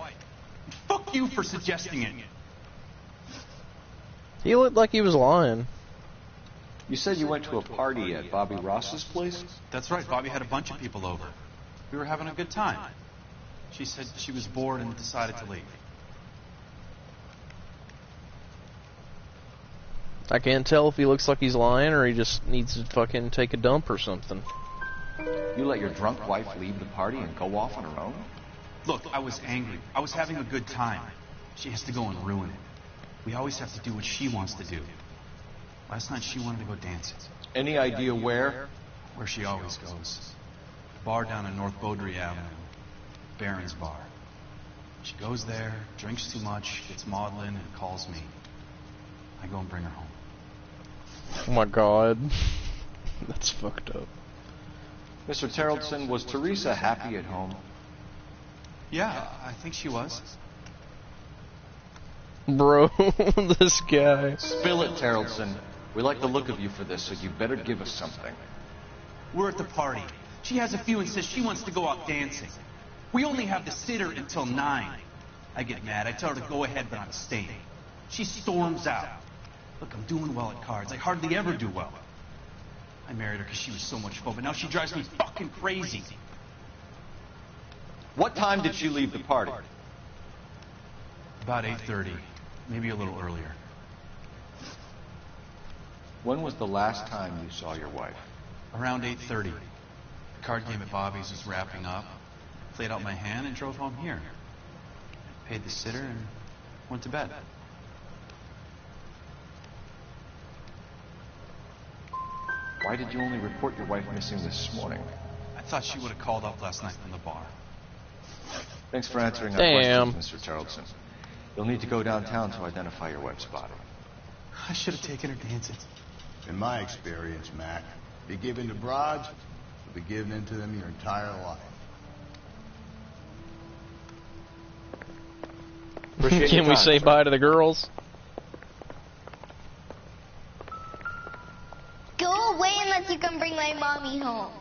Fuck you for suggesting it. He looked like he was lying. You said you went to a party at Bobby Ross's place? That's right. Bobby had a bunch of people over. We were having a good time. She said she was bored and decided to leave. I can't tell if he looks like he's lying or he just needs to fucking take a dump or something. You let your drunk wife leave the party and go off on her own? Look, I was angry. I was having a good time. She has to go and ruin it. We always have to do what she wants to do. Last night she wanted to go dancing. Any idea where? Where she always goes. Bar down in North Beaudry Avenue. Baron's bar. She goes there, drinks too much, gets maudlin, and calls me. I go and bring her home. Oh my God. That's fucked up. Mr. Tarleton, was Teresa happy at home? Yeah, I think she was. Bro, this guy. Spill it, Tarleton. We like the look of you for this, so you better give us something. We're at the party. She has a few and says she wants to go out dancing. We only have the sitter until 9. I get mad. I tell her to go ahead, but I'm staying. She storms out. Look, I'm doing well at cards. I hardly ever do well. I married her because she was so much fun, but now she drives me fucking crazy. What time did she leave the party? About 8:30, maybe a little earlier. When was the last time you saw your wife? Around 8:30. The card game at Bobby's was wrapping up. Played out my hand and drove home here. Paid the sitter and went to bed. Why did you only report your wife missing this morning? I thought she would have called up last night from the bar. Thanks for answering our Damn. questions, Mr. Tarleton. You'll need to go downtown to identify your wife's body. I should have taken her dancing. In my experience, Mac, if you give in to broads, you'll be giving in to them your entire life. Can we say bye to the girls? Go away unless you can bring my mommy home.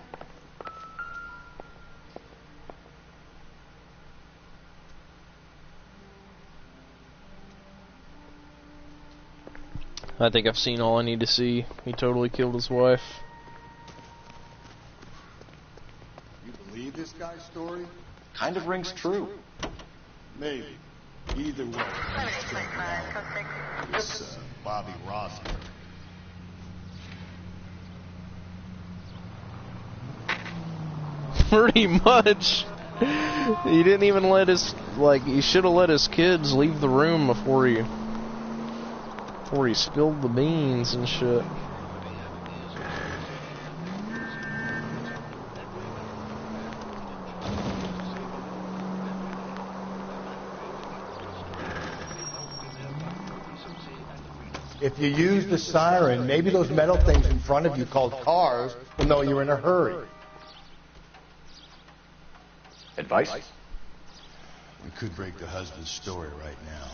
I think I've seen all I need to see. He totally killed his wife. You believe this guy's story? Kind of rings true. Maybe. Either way, let's check it out. This Bobby Ross. Pretty much. He didn't even let his, like, he should have let his kids leave the room before he spilled the beans and shit. If you use the siren, maybe those metal things in front of you called cars will know you're in a hurry. Advice? We could break the husband's story right now.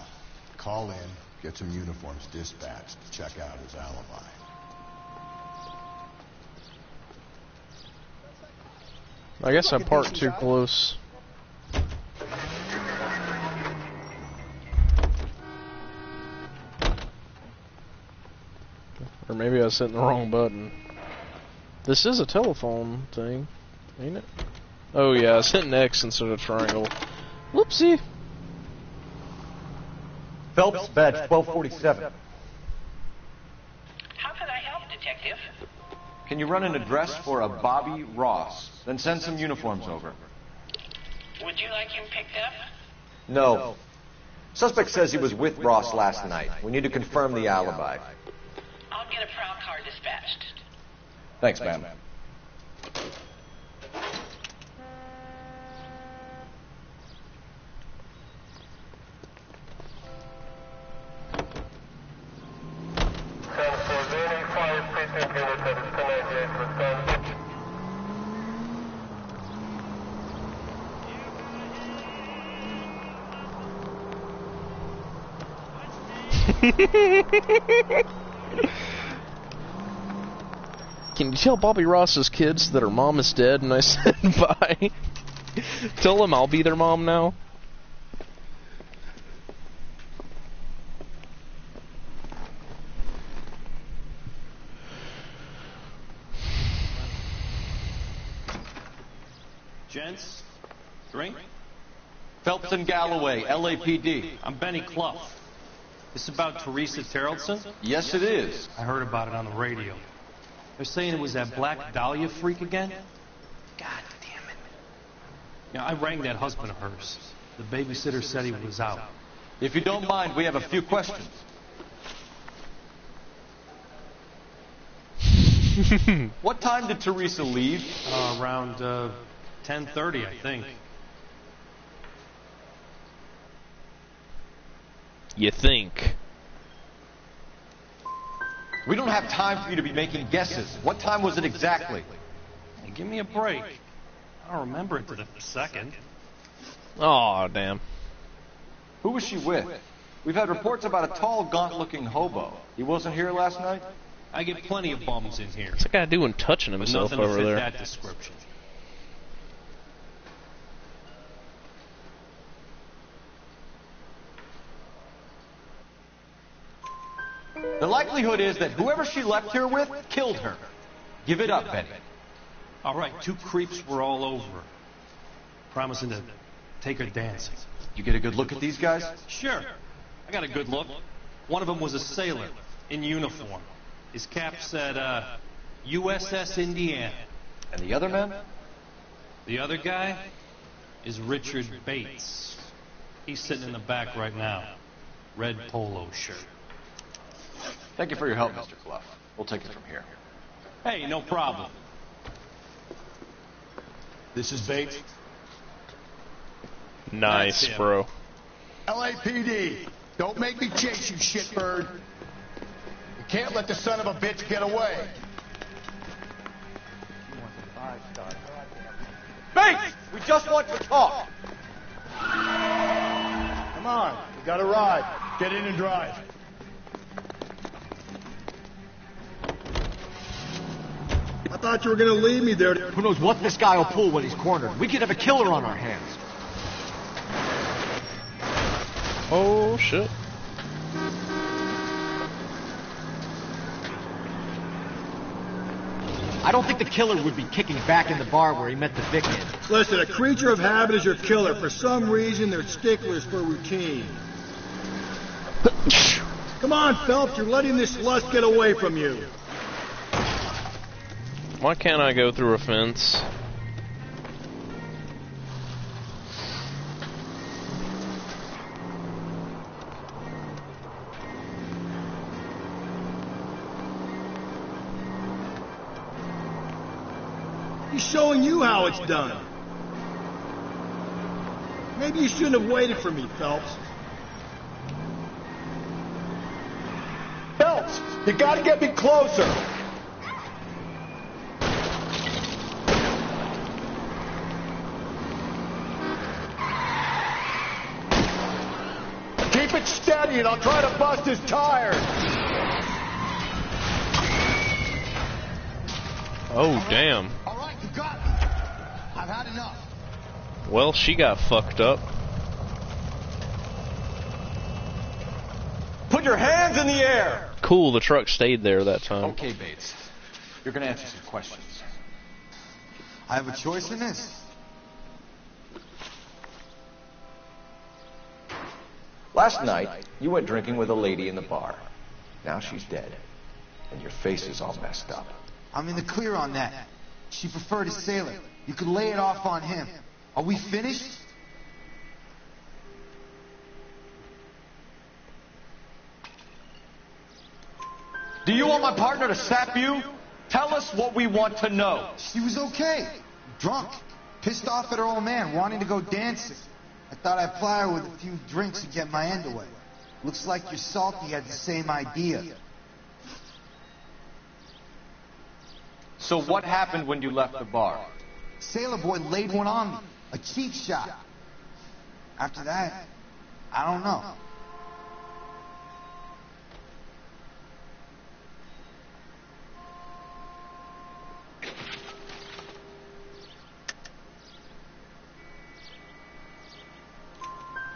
Call in, get some uniforms dispatched, check out his alibi. I guess I parked too close. Or maybe I was hitting the wrong button. This is a telephone thing, ain't it? Oh yeah, I was hitting X instead of triangle. Whoopsie! Phelps, badge 1247. How can I help, Detective? Can you run an address for a Bobby Ross? Then send some uniforms over. Would you like him picked up? No. Suspect says he was with Ross last night. We need to confirm the alibi. I'll get a prowl car dispatched. Thanks, ma'am. Can you tell Bobby Ross's kids that her mom is dead and I said bye? Tell them I'll be their mom now. Gents, drink? Phelps and Galloway, LAPD. I'm Benny Clough. This about Teresa Terrellson? Yes, it is. I heard about it on the radio. They're saying it was that Black Dahlia freak again? God damn it. Yeah, I rang that husband of hers. The babysitter said he was out. If you don't mind, we have a few questions. What time did Teresa leave? Around 10:30, I think. You think? We don't have time for you to be making guesses. What time was it exactly? Hey, give me a break. I don't remember it to the second. Aw, damn. Who was she with? We've had reports about a tall, gaunt-looking hobo. He wasn't here last night? I get plenty of bums in here. What's that guy doing touching But himself nothing to over fit there? that description. The likelihood is that whoever she left here with killed her. Give it up, Benny. All right, two creeps were all over her, promising to take her dancing. You get a good look at these guys? Sure. I got a good look. One of them was a sailor in uniform. His cap said, USS Indiana. And the other man? The other guy is Richard Bates. He's sitting in the back right now. Red polo shirt. Thank you for your help, Mr. Clough. We'll take it from here. Hey, no problem. This is Bates. Nice, bro. LAPD, don't make me chase you, shitbird. You can't let the son of a bitch get away. Bates! We just want to talk! Come on, we got a ride. Get in and drive. I thought you were going to leave me there. Who knows what this guy will pull when he's cornered? We could have a killer on our hands. Oh, shit. I don't think the killer would be kicking back in the bar where he met the victim. Listen, a creature of habit is your killer. For some reason, they're sticklers for routine. Come on, Phelps, you're letting this lust get away from you. Why can't I go through a fence? He's showing you how it's done. Maybe you shouldn't have waited for me, Phelps. Phelps, you gotta get me closer. Keep it steady and I'll try to bust his tires. Oh, damn. Alright, you got it. I've had enough. Well, she got fucked up. Put your hands in the air! Cool, the truck stayed there that time. Okay, Bates. You're gonna answer some questions. I have a choice in this. Last night, you went drinking with a lady in the bar. Now she's dead. And your face is all messed up. I'm in the clear on that. She preferred a sailor. You could lay it off on him. Are we finished? Do you want my partner to sap you? Tell us what we want to know. She was okay. Drunk. Pissed off at her old man, wanting to go dancing. I thought I'd ply her with a few drinks and get my end away. Looks like your Salty had the same idea. So what happened when you left the bar? Sailor boy laid one on me. A cheap shot. After that, I don't know.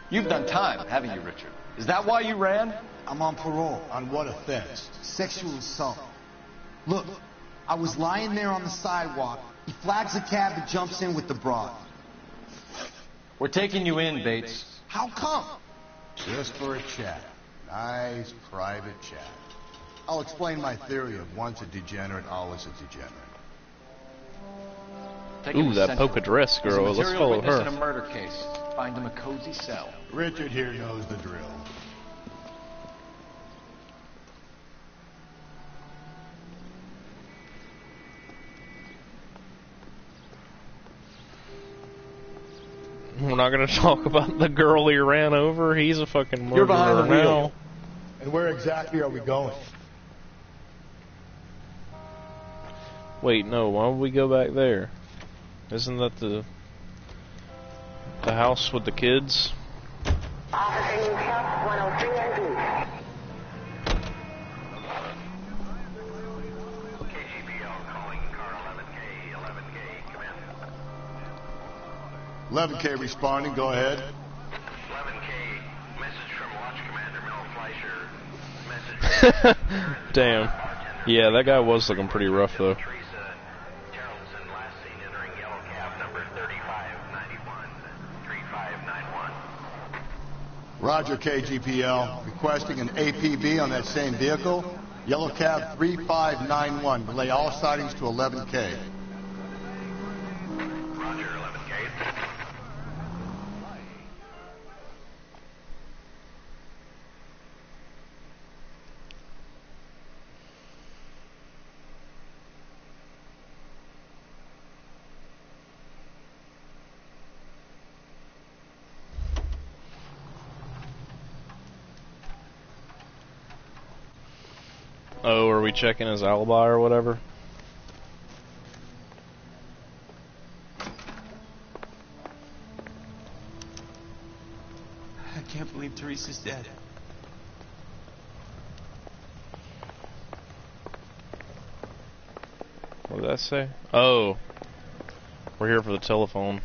You've done time, haven't you, Richard? Is that why you ran? I'm on parole. On what offense? Sexual assault. Look, I was lying there on the sidewalk. He flags a cab and jumps in with the broad. We're taking you in, Bates. How come? Just for a chat. Nice private chat. I'll explain my theory of once a degenerate, always a degenerate. Ooh, that polka dress girl. Let's follow her. In a murder case. Find him a cozy cell. Richard here knows the drill. We're not gonna talk about the girl he ran over. He's a fucking murderer. You're behind the wheel. now. And where exactly are we going? Wait, no. Why would we go back there? Isn't that the house with the kids? Officer, you have 103 ND. KGPL calling car 11K, 11K, come in. 11K responding, go ahead. 11K, message from Watch Commander Mel Fleischer. Message. Damn. Yeah, that guy was looking pretty rough, though. Roger, KGPL. Requesting an APB on that same vehicle. Yellow cab 3591. Relay all sightings to 11K. Roger, 11K. Oh, are we checking his alibi or whatever? I can't believe Teresa's dead. What did that say? Oh. We're here for the telephone.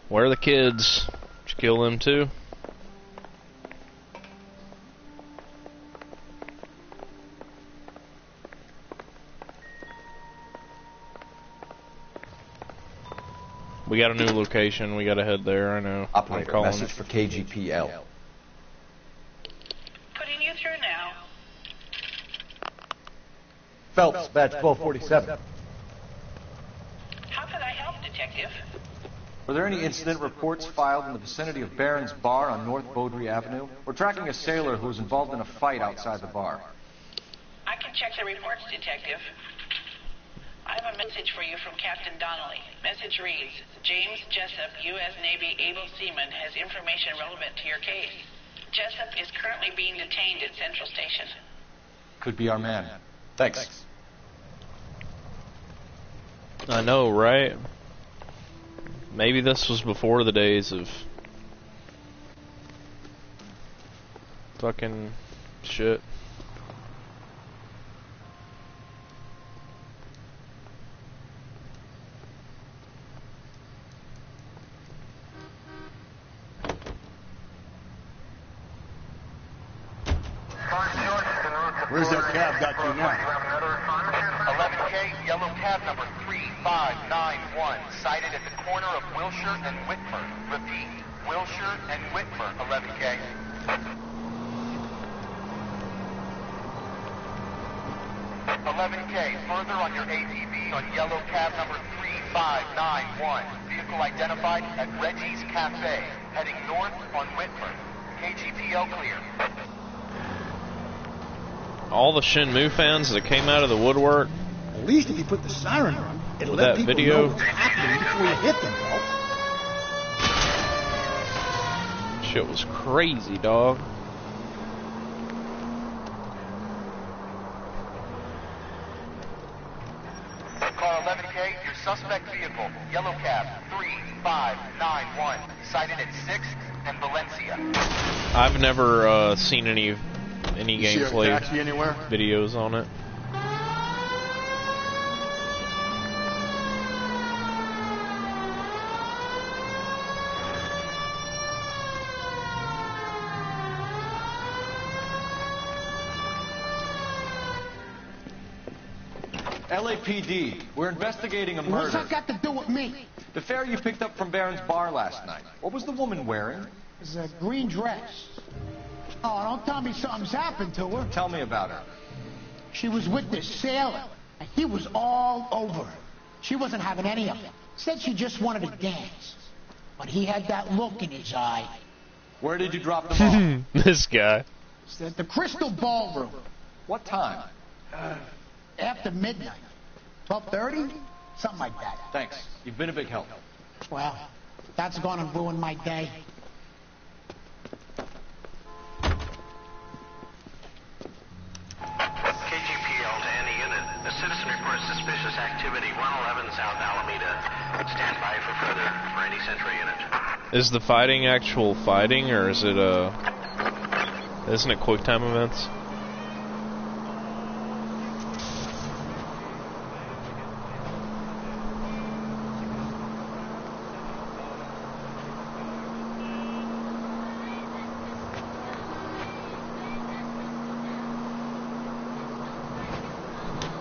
Where are the kids? Did you kill them too? We got a new location. We gotta head there. I know. Operator, I'm calling message it. for KGPL. Putting you through now. Phelps, badge 1247. How can I help, Detective? Were there any incident reports filed in the vicinity of Barron's Bar on North Beaudry Avenue? We're tracking a sailor who was involved in a fight outside the bar. I can check the reports, Detective. I have a message for you from Captain Donnelly. Message reads, James Jessup, U.S. Navy able seaman, has information relevant to your case. Jessup is currently being detained at Central Station. Could be our man. Thanks. I know, right? Maybe this was before the days of fucking shit. Where's that cab got you now? 11K, yellow cab number 3591, sighted at the corner of Wilshire and Whitmer. Repeat, Wilshire and Whitmer, 11K. 11K, further on your ATV on yellow cab number 3591. Vehicle identified at Reggie's Cafe, heading north on Whitmer. KGPL clear. All the Shenmue fans that came out of the woodwork. At least if you put the siren on, it'll That let people video. know what's happening before you hit them, bro. Shit was crazy, dog. Car 11K, your suspect vehicle, yellow cab 3591, sighted at 6th and Valencia. I've never seen any You see a gameplay taxi anywhere? videos on it. LAPD, we're investigating a murder. What's that got to do with me? The fare you picked up from Barron's Bar last night. What was the woman wearing? It's a green dress. Oh, don't tell me something's happened to her. Tell me about her. She was with this sailor, and he was all over her. She wasn't having any of it. Said she just wanted to dance. But he had that look in his eye. Where did you drop them off? This guy. It's at the Crystal Ballroom. What time? After midnight. 12:30? Something like that. Thanks. You've been a big help. Well, that's gonna ruin my day. KGPL to any unit. A citizen reports suspicious activity 111 South Alameda. Stand by for any Central unit. Is the fighting actual fighting, or is it isn't it quick time events?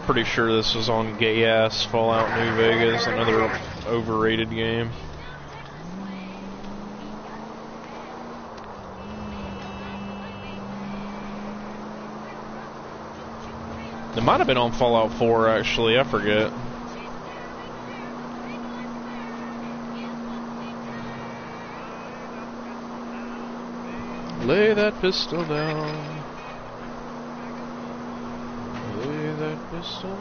Pretty sure this was on gay ass Fallout New Vegas, another overrated game. It might have been on Fallout 4 actually, I forget. Lay that pistol down. Lay that pistol down.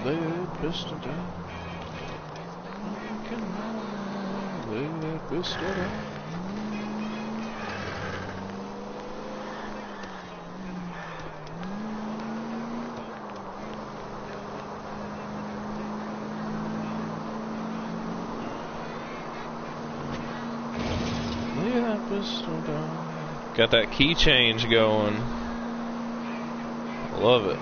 Lay that pistol down. Lay that pistol down. Got that key change going. Love it.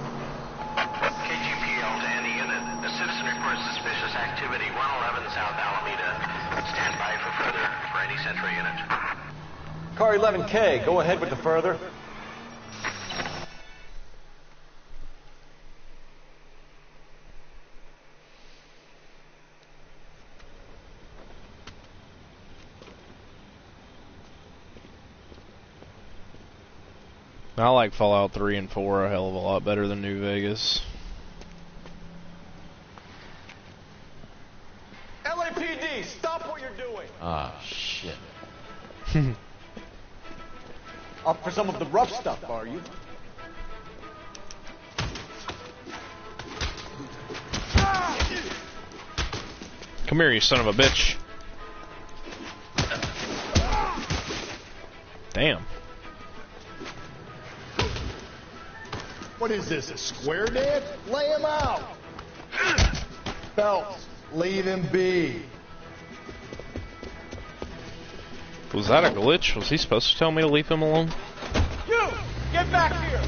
KGPL to any unit. A citizen reports suspicious activity 111 South Alameda. Stand by for further for any Central unit. Car 11K, go ahead with the further. I like Fallout 3 and 4 a hell of a lot better than New Vegas. LAPD, stop what you're doing! Ah, shit. Up for some of the rough stuff, are you? Come here, you son of a bitch. Damn. What is this, a square dance? Lay him out! Phelps, leave him be. Was that a glitch? Was he supposed to tell me to leave him alone? You! Get back here!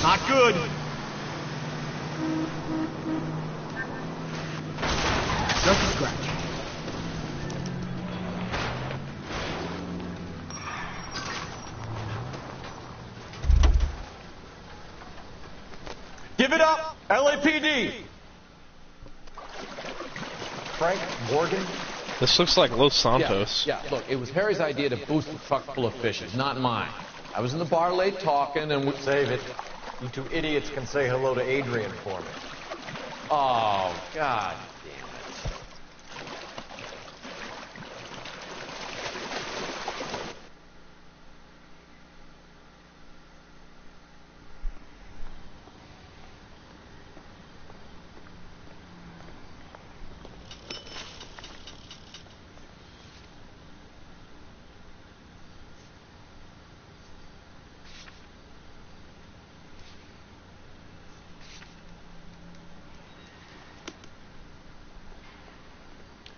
Not good. Just a scratch. Give it up, LAPD! Frank Morgan? This looks like Los Santos. Yeah, look, it was Harry's idea to boost the truck full of fishes, not mine. I was in the bar late talking and we... Save it. You two idiots can say hello to Adrian for me. Oh, God damn it.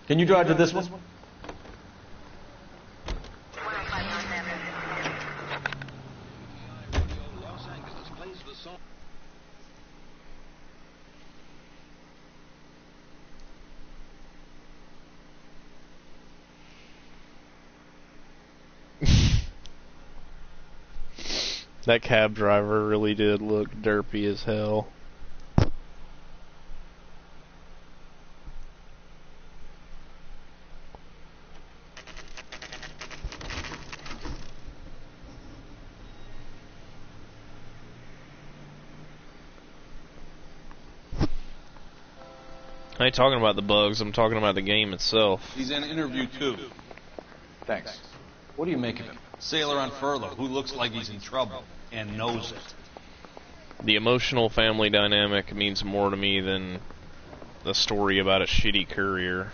Can you drive to this one? That cab driver really did look derpy as hell. I ain't talking about the bugs, I'm talking about the game itself. He's in interview 2. Thanks. What do you make of him? Sailor on furlough who looks like he's in trouble and knows it. The emotional family dynamic means more to me than the story about a shitty courier.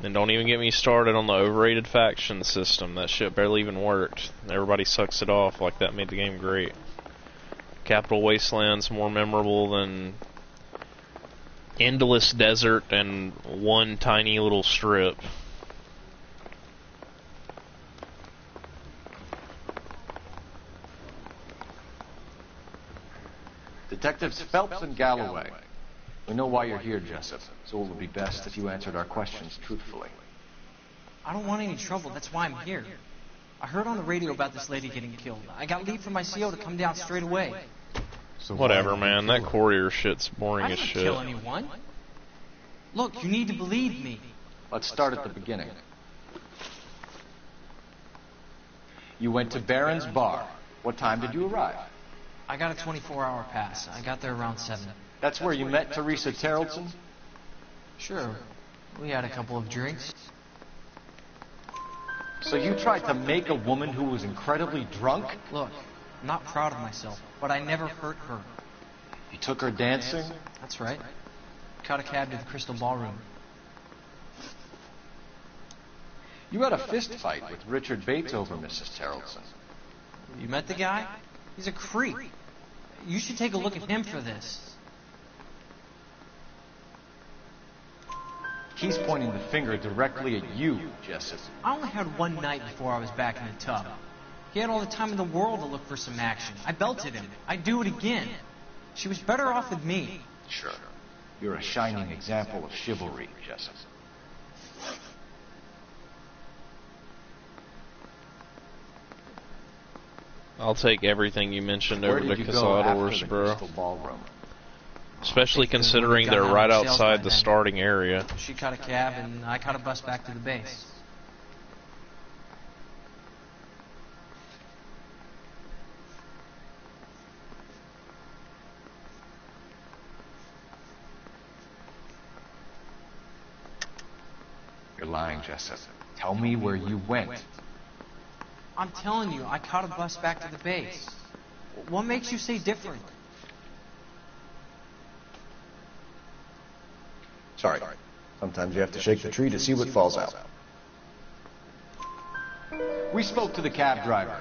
And don't even get me started on the overrated faction system. That shit barely even worked. Everybody sucks it off like that made the game great. Capital Wasteland's more memorable than endless desert and one tiny little strip. Detectives Phelps and Galloway. We know why you're here, Jessup, so it would be best if you answered our questions truthfully. I don't want any trouble. That's why I'm here. I heard on the radio about this lady getting killed. I got leave from my CO to come down straight away. So whatever, man. That courier shit's boring as shit. I didn't kill anyone. Look, you need to believe me. Let's start at the beginning. You went to Barron's Bar. What time did you arrive? I got a 24-hour pass. I got there around 7. That's where you met Teresa Terrellson? Sure. We had a couple of drinks. So you tried to make a woman who was incredibly drunk? Look, I'm not proud of myself, but I never hurt her. You took her dancing? That's right. Caught a cab to the Crystal Ballroom. You had a fist fight with Richard Bates over Mrs. Terrellson. You met the guy? He's a creep. You should take a look at him for this. He's pointing the finger directly at you, Jessup. I only had one night before I was back in the tub. He had all the time in the world to look for some action. I belted him. I'd do it again. She was better off with me. Sure. You're a shining example of chivalry, Jessup. I'll take everything you mentioned over to Casadors, bro. Especially considering they're right outside the starting area. She caught a cab and I caught a bus back to the base. You're lying, Jessup. Tell me where you went. I'm telling you, I caught a bus back to the base. What makes you say different? Sorry. Sometimes you have to shake the tree to see what falls out. We spoke to the cab driver.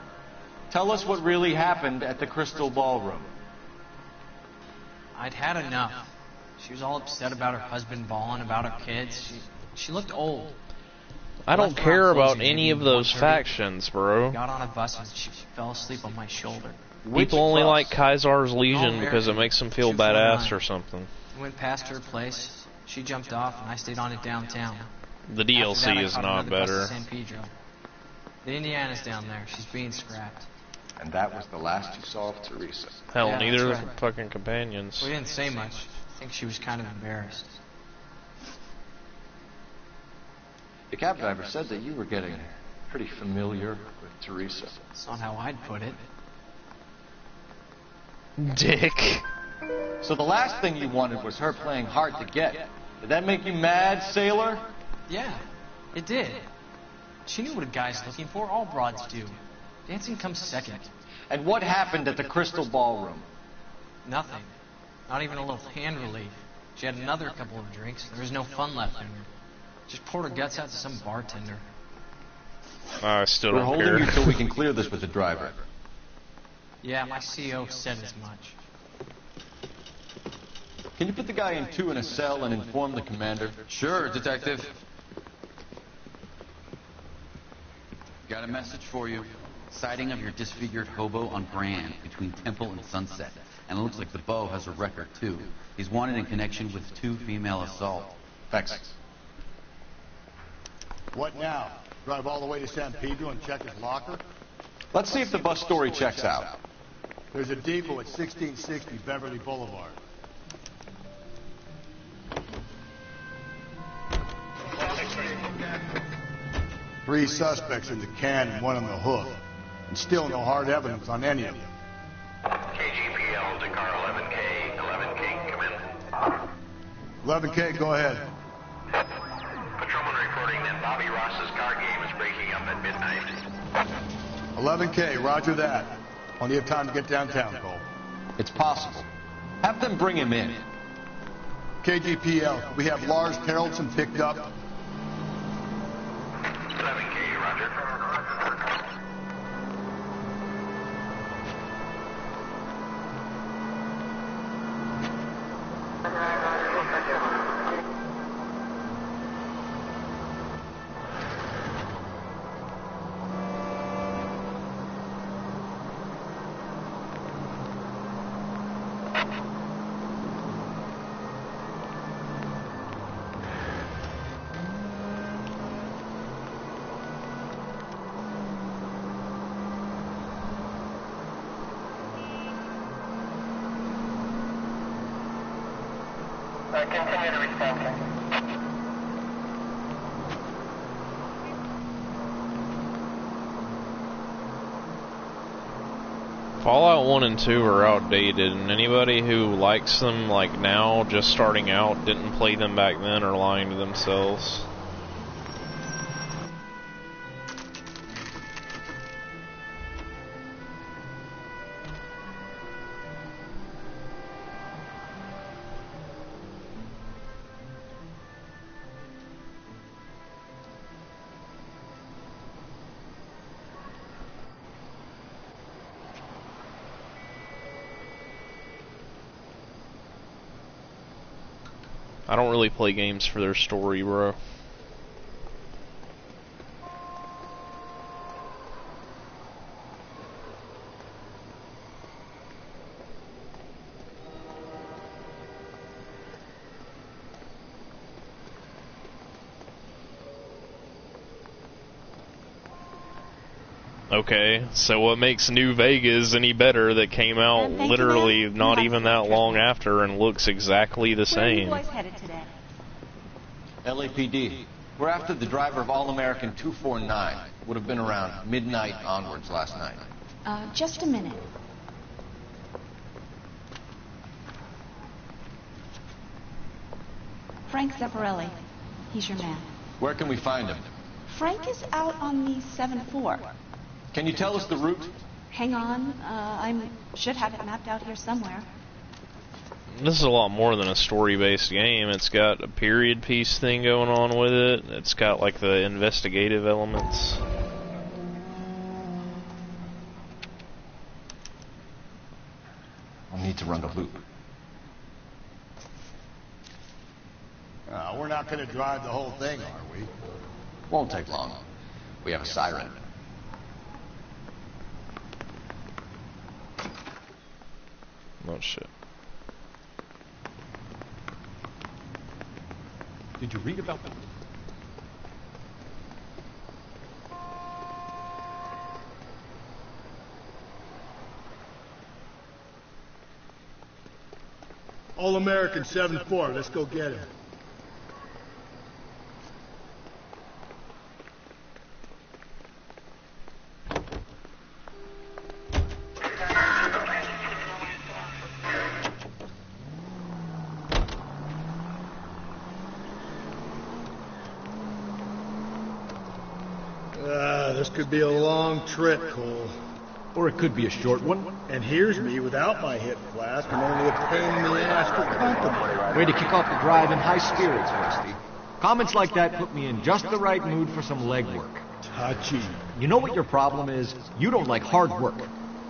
Tell us what really happened at the Crystal Ballroom. I'd had enough. She was all upset about her husband balling, about her kids. She looked old. I don't care about any of those factions, bro. Got on a bus and she fell asleep on my shoulder. People only like Kaisar's Legion because it makes them feel badass or something. We went past her place. She jumped off, and I stayed on it downtown. The DLC is not better. San Pedro. The Indiana's down there. She's being scrapped. And that was the last you saw of Teresa. Hell, Yeah, neither that's of right. the fucking companions. We didn't say much. I think she was kind of embarrassed. The cab driver said that you were getting pretty familiar with Teresa. That's not how I'd put it. Dick. So the last thing you wanted was her playing hard to get. Did that make you mad, sailor? Yeah, it did. She knew what a guy's looking for. All broads do. Dancing comes second. And what happened at the Crystal Ballroom? Nothing. Not even a little hand relief. She had another couple of drinks. There was no fun left in her. Just poured her guts out to some bartender. I still We're don't holding care. you till we can clear this with the driver. Yeah, my CO said as much. Can you put the guy in 2 in a cell and inform the commander? Sure, Detective. Got a message for you. Sighting of your disfigured hobo on Brand between Temple and Sunset. And it looks like the Beau has a record, too. He's wanted in connection with 2 female assault. Thanks. What now? Drive all the way to San Pedro and check his locker? Let's see if the bus story checks out. There's a depot at 1660 Beverly Boulevard. Three suspects in the can and one on the hook. And still no hard evidence on any of them. KGPL to car 11K. 11K, come in. 11K, go ahead. Patrolman reporting that Bobby Ross's car game is breaking up at midnight. 11K, roger that. Plenty of time to get downtown, Cole. It's possible. Have them bring him in. KGPL, we have Lars Terrellson picked up. 11K, roger. Continue to respond. Fallout 1 and 2 are outdated, and anybody who likes them, like now, just starting out, didn't play them back then, are lying to themselves. I don't really play games for their story, bro. Okay, so what makes New Vegas any better that came out literally not even that long after and looks exactly the same? Where are you boys headed today? LAPD. We're after the driver of All-American 249. Would have been around midnight onwards last night. Just a minute. Frank Zeffirelli. He's your man. Where can we find him? Frank is out on the 7-4. Can you tell us the route? Hang on. I should have it mapped out here somewhere. This is a lot more than a story-based game. It's got a period piece thing going on with it. It's got like the investigative elements. I'll need to run the loop. We're not going to drive the whole thing, are we? Won't take long. We have a siren. Oh shit. Did you read about them? All-American 7-4. Let's go get him. This could be a long trip, Cole. Or it could be a short one. And here's me without my hip flask and only a pain in the ass for company. Way to kick off the drive in high spirits, Rusty. Comments like that put me in just the right mood for some legwork. Touchy. You know what your problem is? You don't like hard work.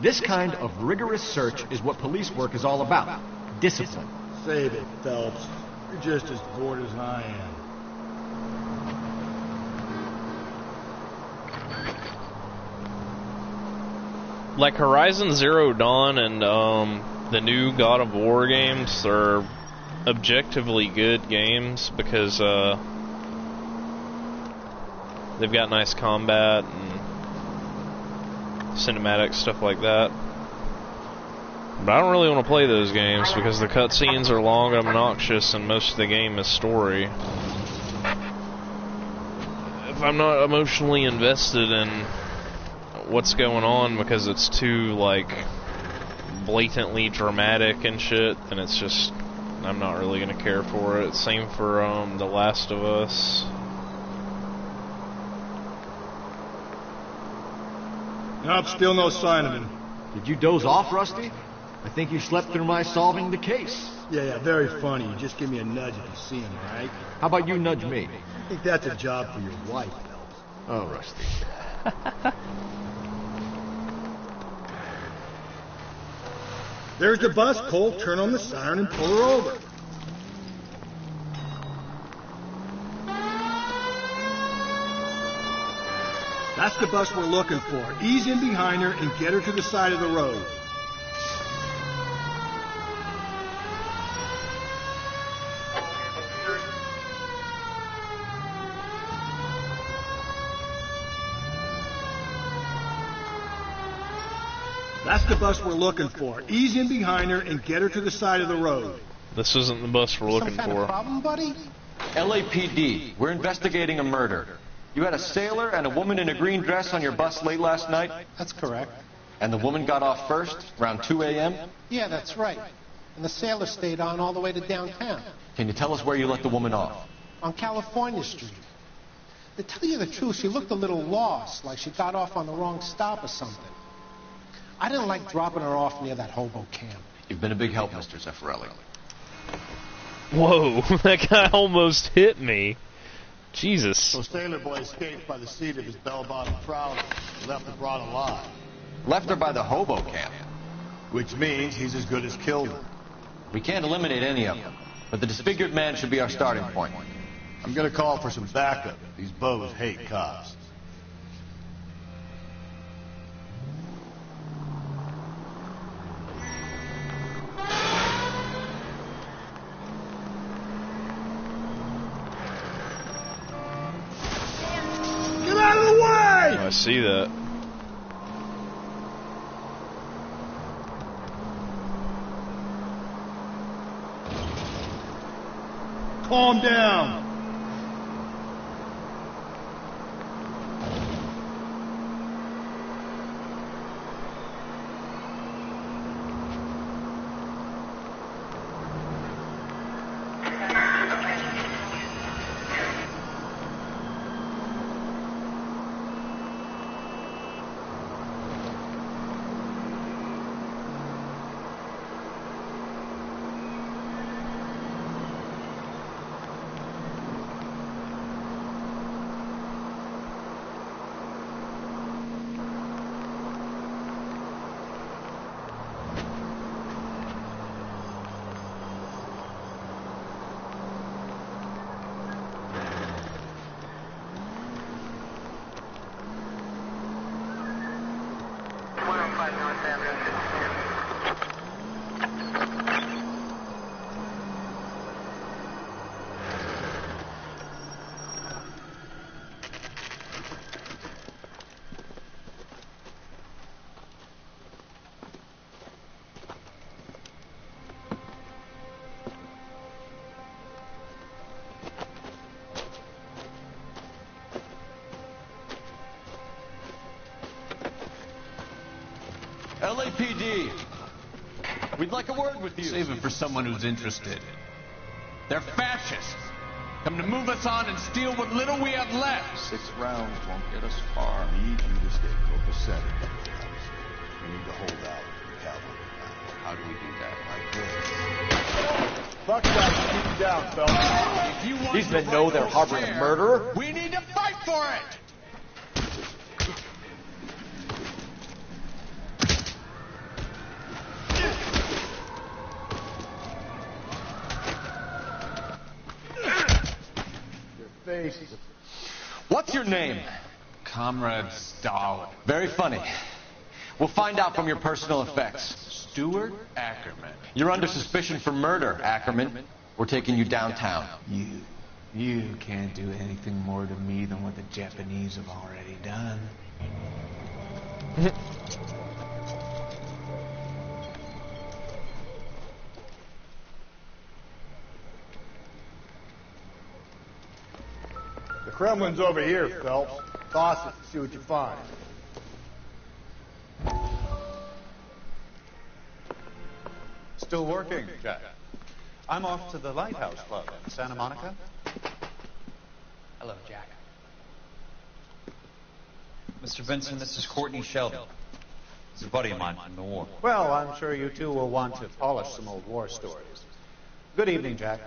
This kind of rigorous search is what police work is all about. Discipline. Save it, Phelps. You're just as bored as I am. Like Horizon Zero Dawn and the new God of War games are objectively good games because they've got nice combat and cinematic stuff like that. But I don't really want to play those games because the cutscenes are long and obnoxious and most of the game is story. If I'm not emotionally invested in what's going on because it's too, like, blatantly dramatic and shit, then it's just, I'm not really gonna care for it. Same for, The Last of Us. Nope, still no sign of him. Did you doze off, Rusty? I think you slept through my solving the case. Yeah, very funny. You just give me a nudge if you see him, all right? How about you nudge me? I think that's a job for your wife, Phelps. Oh, Rusty. There's the bus, Cole. Turn on the siren and pull her over. That's the bus we're looking for. Ease in behind her and get her to the side of the road. That's the bus we're looking for. Ease in behind her and get her to the side of the road. This isn't the bus we're looking Some kind for. of problem, buddy? LAPD, we're investigating a murder. You had a sailor and a woman in a green dress on your bus late last night? That's correct. And the woman got off first, around 2 a.m.? Yeah, that's right. And the sailor stayed on all the way to downtown. Can you tell us where you let the woman off? On California Street. To tell you the truth, she looked a little lost, like she got off on the wrong stop or something. I didn't like dropping her off near that hobo camp. You've been a big help, Mr. Zeffirelli. Whoa, that guy almost hit me. Jesus. So Sailor Boy escaped by the seat of his bell-bottom trouser and left the broad alive. Left her by the hobo camp. Which means he's as good as killed her. We can't eliminate any of them, but the disfigured man should be our starting point. I'm gonna call for some backup. These bows hate cops. Get out of the way! I see that. Calm down. LAPD, we'd like a word with you. Save it for someone who's interested. They're fascists. Come to move us on and steal what little we have left. 6 rounds won't get us far. I need you to stay copacetic. We need to hold out for the cavalry. How do we do that? Like this. Fuck that. Keep him down, fella. If you want These men know they're harboring a murderer. we need to fight for it! What's your name? Comrade Stalin. Very funny. We'll find out from your personal effects. Stuart Ackerman. You're under suspicion for murder, Ackerman. We're taking you downtown. You can't do anything more to me than what the Japanese have already done. The Kremlin's over here, Phelps. Toss it and see what you find. Still working, Jack. I'm off to the Lighthouse Club in Santa Monica. Hello, Jack. Mr. Benson, this is Courtney Sheldon. He's a buddy of mine from the war. Well, I'm sure you two will want to polish some old war stories. Good evening, Jack.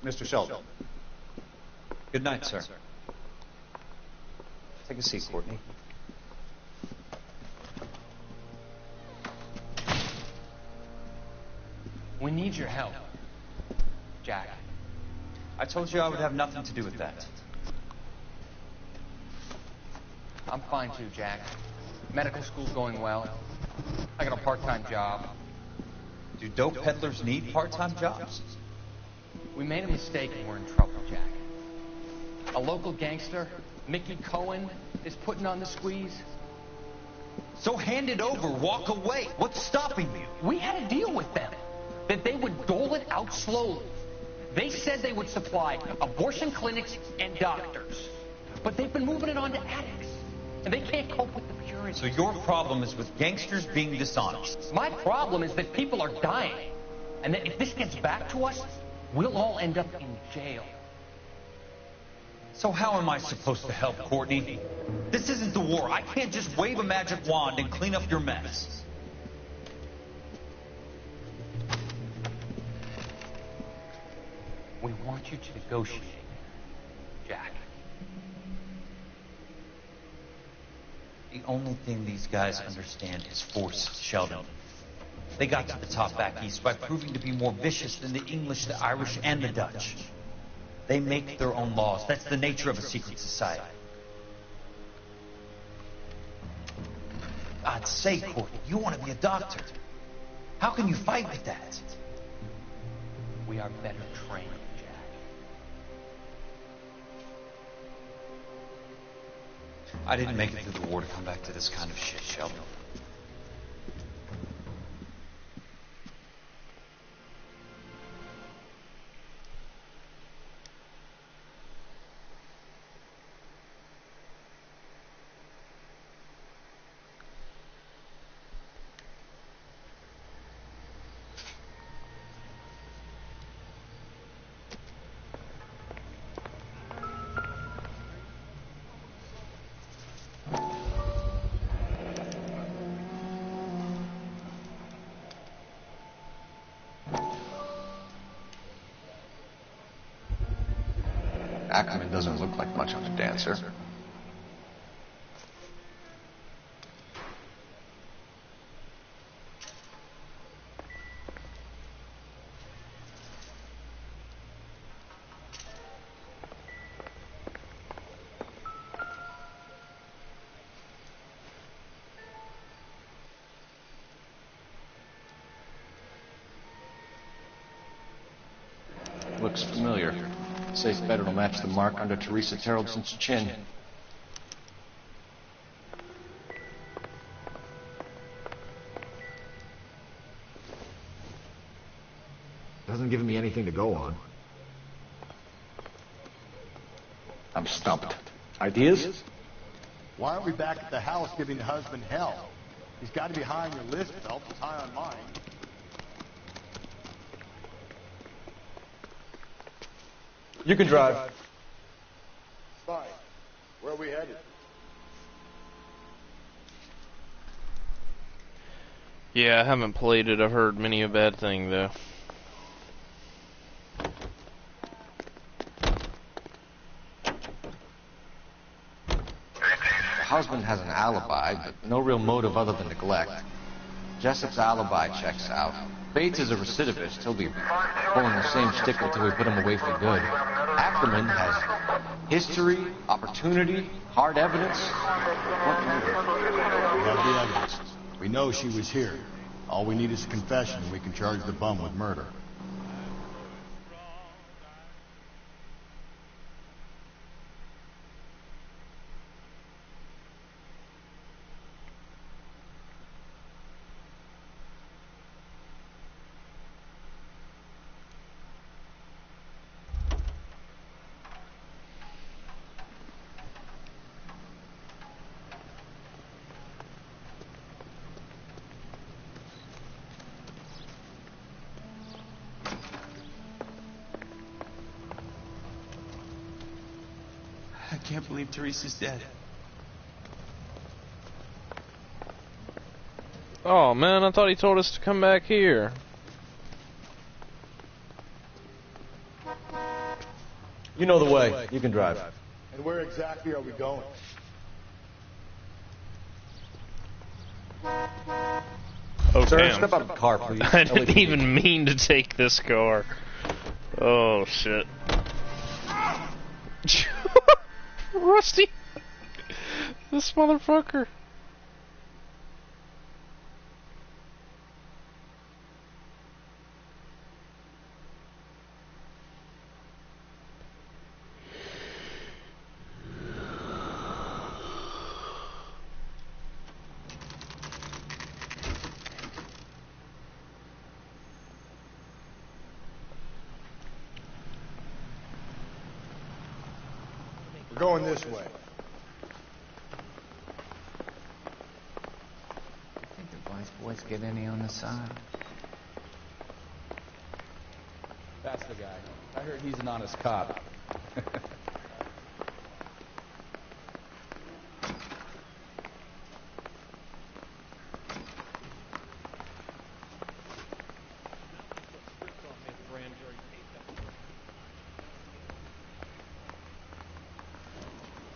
Mr. Sheldon. Good night, sir. Take a seat, Courtney. We need your help, Jack. I told you I would have nothing to do with that. I'm fine too, Jack. Medical school's going well. I got a part-time job. Do dope peddlers need part-time jobs? We made a mistake and we're in trouble, Jack. A local gangster, Mickey Cohen, is putting on the squeeze. So hand it over, walk away. What's stopping you? We had a deal with them. that they would dole it out slowly. They said they would supply abortion clinics and doctors. But they've been moving it on to addicts. And they can't cope with the purity. So your problem is with gangsters being dishonest. My problem is that people are dying. And that if this gets back to us, we'll all end up in jail. So how am I supposed to help, Courtney? This isn't the war. I can't just wave a magic wand and clean up your mess. We want you to negotiate, Jack. The only thing these guys understand is force, Sheldon. They got to the top back east by proving to be more vicious than the English, the Irish, and the Dutch. They make their own laws. That's the nature of a secret society. God's sake, Courtney, you want to be a doctor. How can you fight with that? We are better trained, Jack. I didn't make it through the war to come back to this kind of shit, Sheldon. Ackerman doesn't look like much of a dancer. Looks familiar. Safe bet it'll match the mark under Teresa Terrelson's chin. Doesn't give me anything to go on. I'm stumped. Ideas? Why aren't we back at the house giving the husband hell? He's got to be high on your list, Phelps. He's high on mine. You can drive. Fine. Where are we headed? Yeah, I haven't played it. I've heard many a bad thing, though. The husband has an alibi, but no real motive other than neglect. Jessup's alibi checks out. Bates is a recidivist. He'll be pulling the same shtick until we put him away for good. Ackerman has history, opportunity, hard evidence. What motive? We have the evidence. We know she was here. All we need is a confession, and we can charge the bum with murder. I can't believe Teresa's dead. Oh man, I thought he told us to come back here. You know the way. You can drive. And where exactly are we going? Oh, Sir, damn. step out of the car, please. I didn't even mean to take this car. Oh, shit. Rusty! This motherfucker. We're going this way. Think the vice boys get any on the side? That's the guy. I heard he's an honest cop.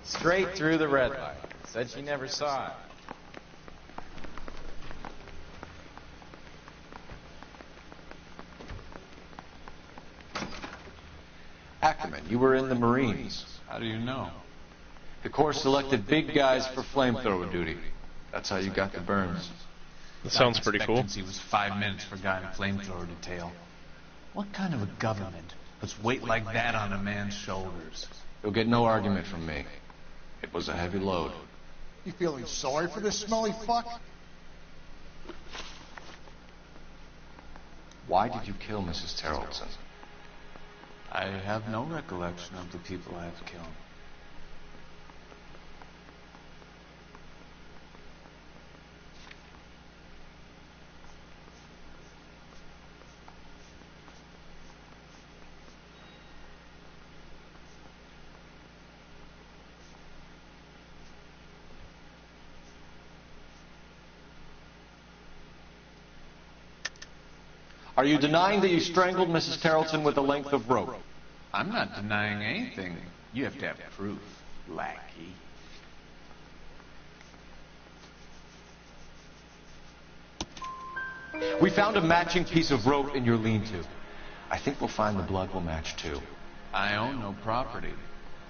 Straight through the red light. Said she never saw it. Ackerman, you were in the Marines. How do you know? The Corps selected big guys for flamethrower duty. That's how you got the burns. That sounds pretty cool. Expectancy was 5 minutes for a guy in flamethrower detail. What kind of a government puts weight like that on a man's shoulders? You'll get no argument from me. It was a heavy load. You feeling sorry for this smelly fuck? Why did you kill Mrs. Terrellson? I have no recollection of the people I have killed. Are you denying that you strangled Mrs. Terrellson with a length of rope? I'm not denying anything. You have to have proof, lackey. We found a matching piece of rope in your lean-to. I think we'll find the blood will match too. I own no property.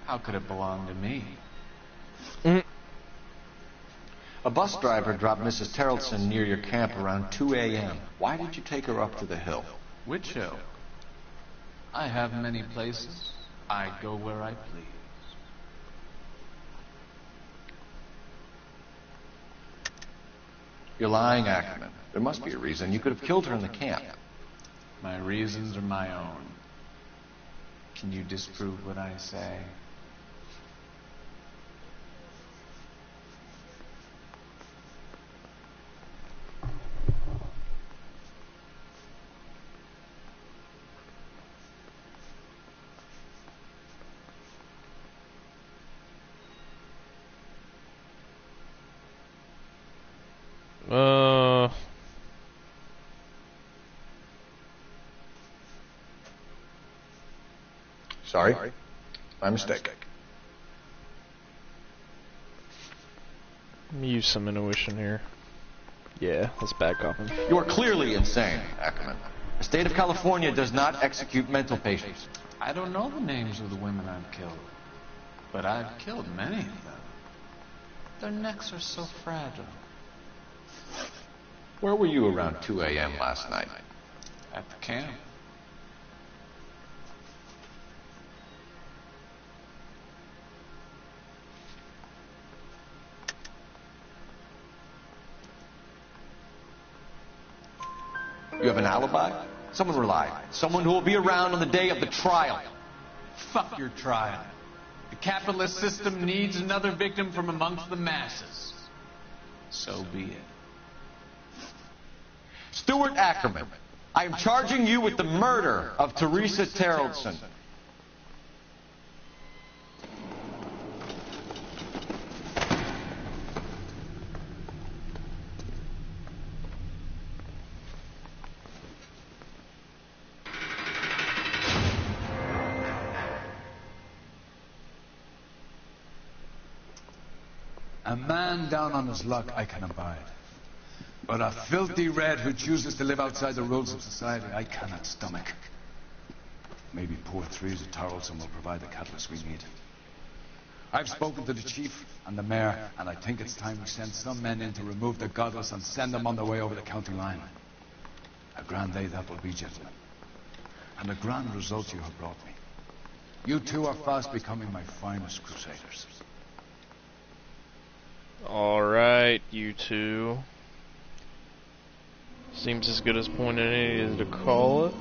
How could it belong to me? A bus driver dropped Mrs. Terrellson near your camp around 2 a.m. Why did you take her up to the hill? Which hill? I have many places. I go where I please. You're lying, Ackerman. There must be a reason. You could have killed her in the camp. My reasons are my own. Can you disprove what I say? Sorry. My mistake. Let me use some intuition here. Yeah, let's back off him. You are clearly insane, Ackerman. The state of California does not execute mental patients. I don't know the names of the women I've killed, but I've killed many of them. Their necks are so fragile. Where were you around 2 a.m. last night? At the camp. You have an alibi? Someone reliable. Someone who will be around on the day of the trial. Fuck your trial. The capitalist system needs another victim from amongst the masses. So be it. Stuart Ackerman, I am charging you with the murder of Teresa Terrellson. A man down on his luck I can abide. But a filthy red who chooses to live outside the rules of society I cannot stomach. Maybe poor Teresa Terrellson will provide the catalyst we need. I've spoken to the chief and the mayor, and I think it's time we send some men in to remove the godless and send them on their way over the county line. A grand day that will be, gentlemen. And a grand result you have brought me. You two are fast becoming my finest crusaders. Alright, you two. Seems as good as point as any to call it.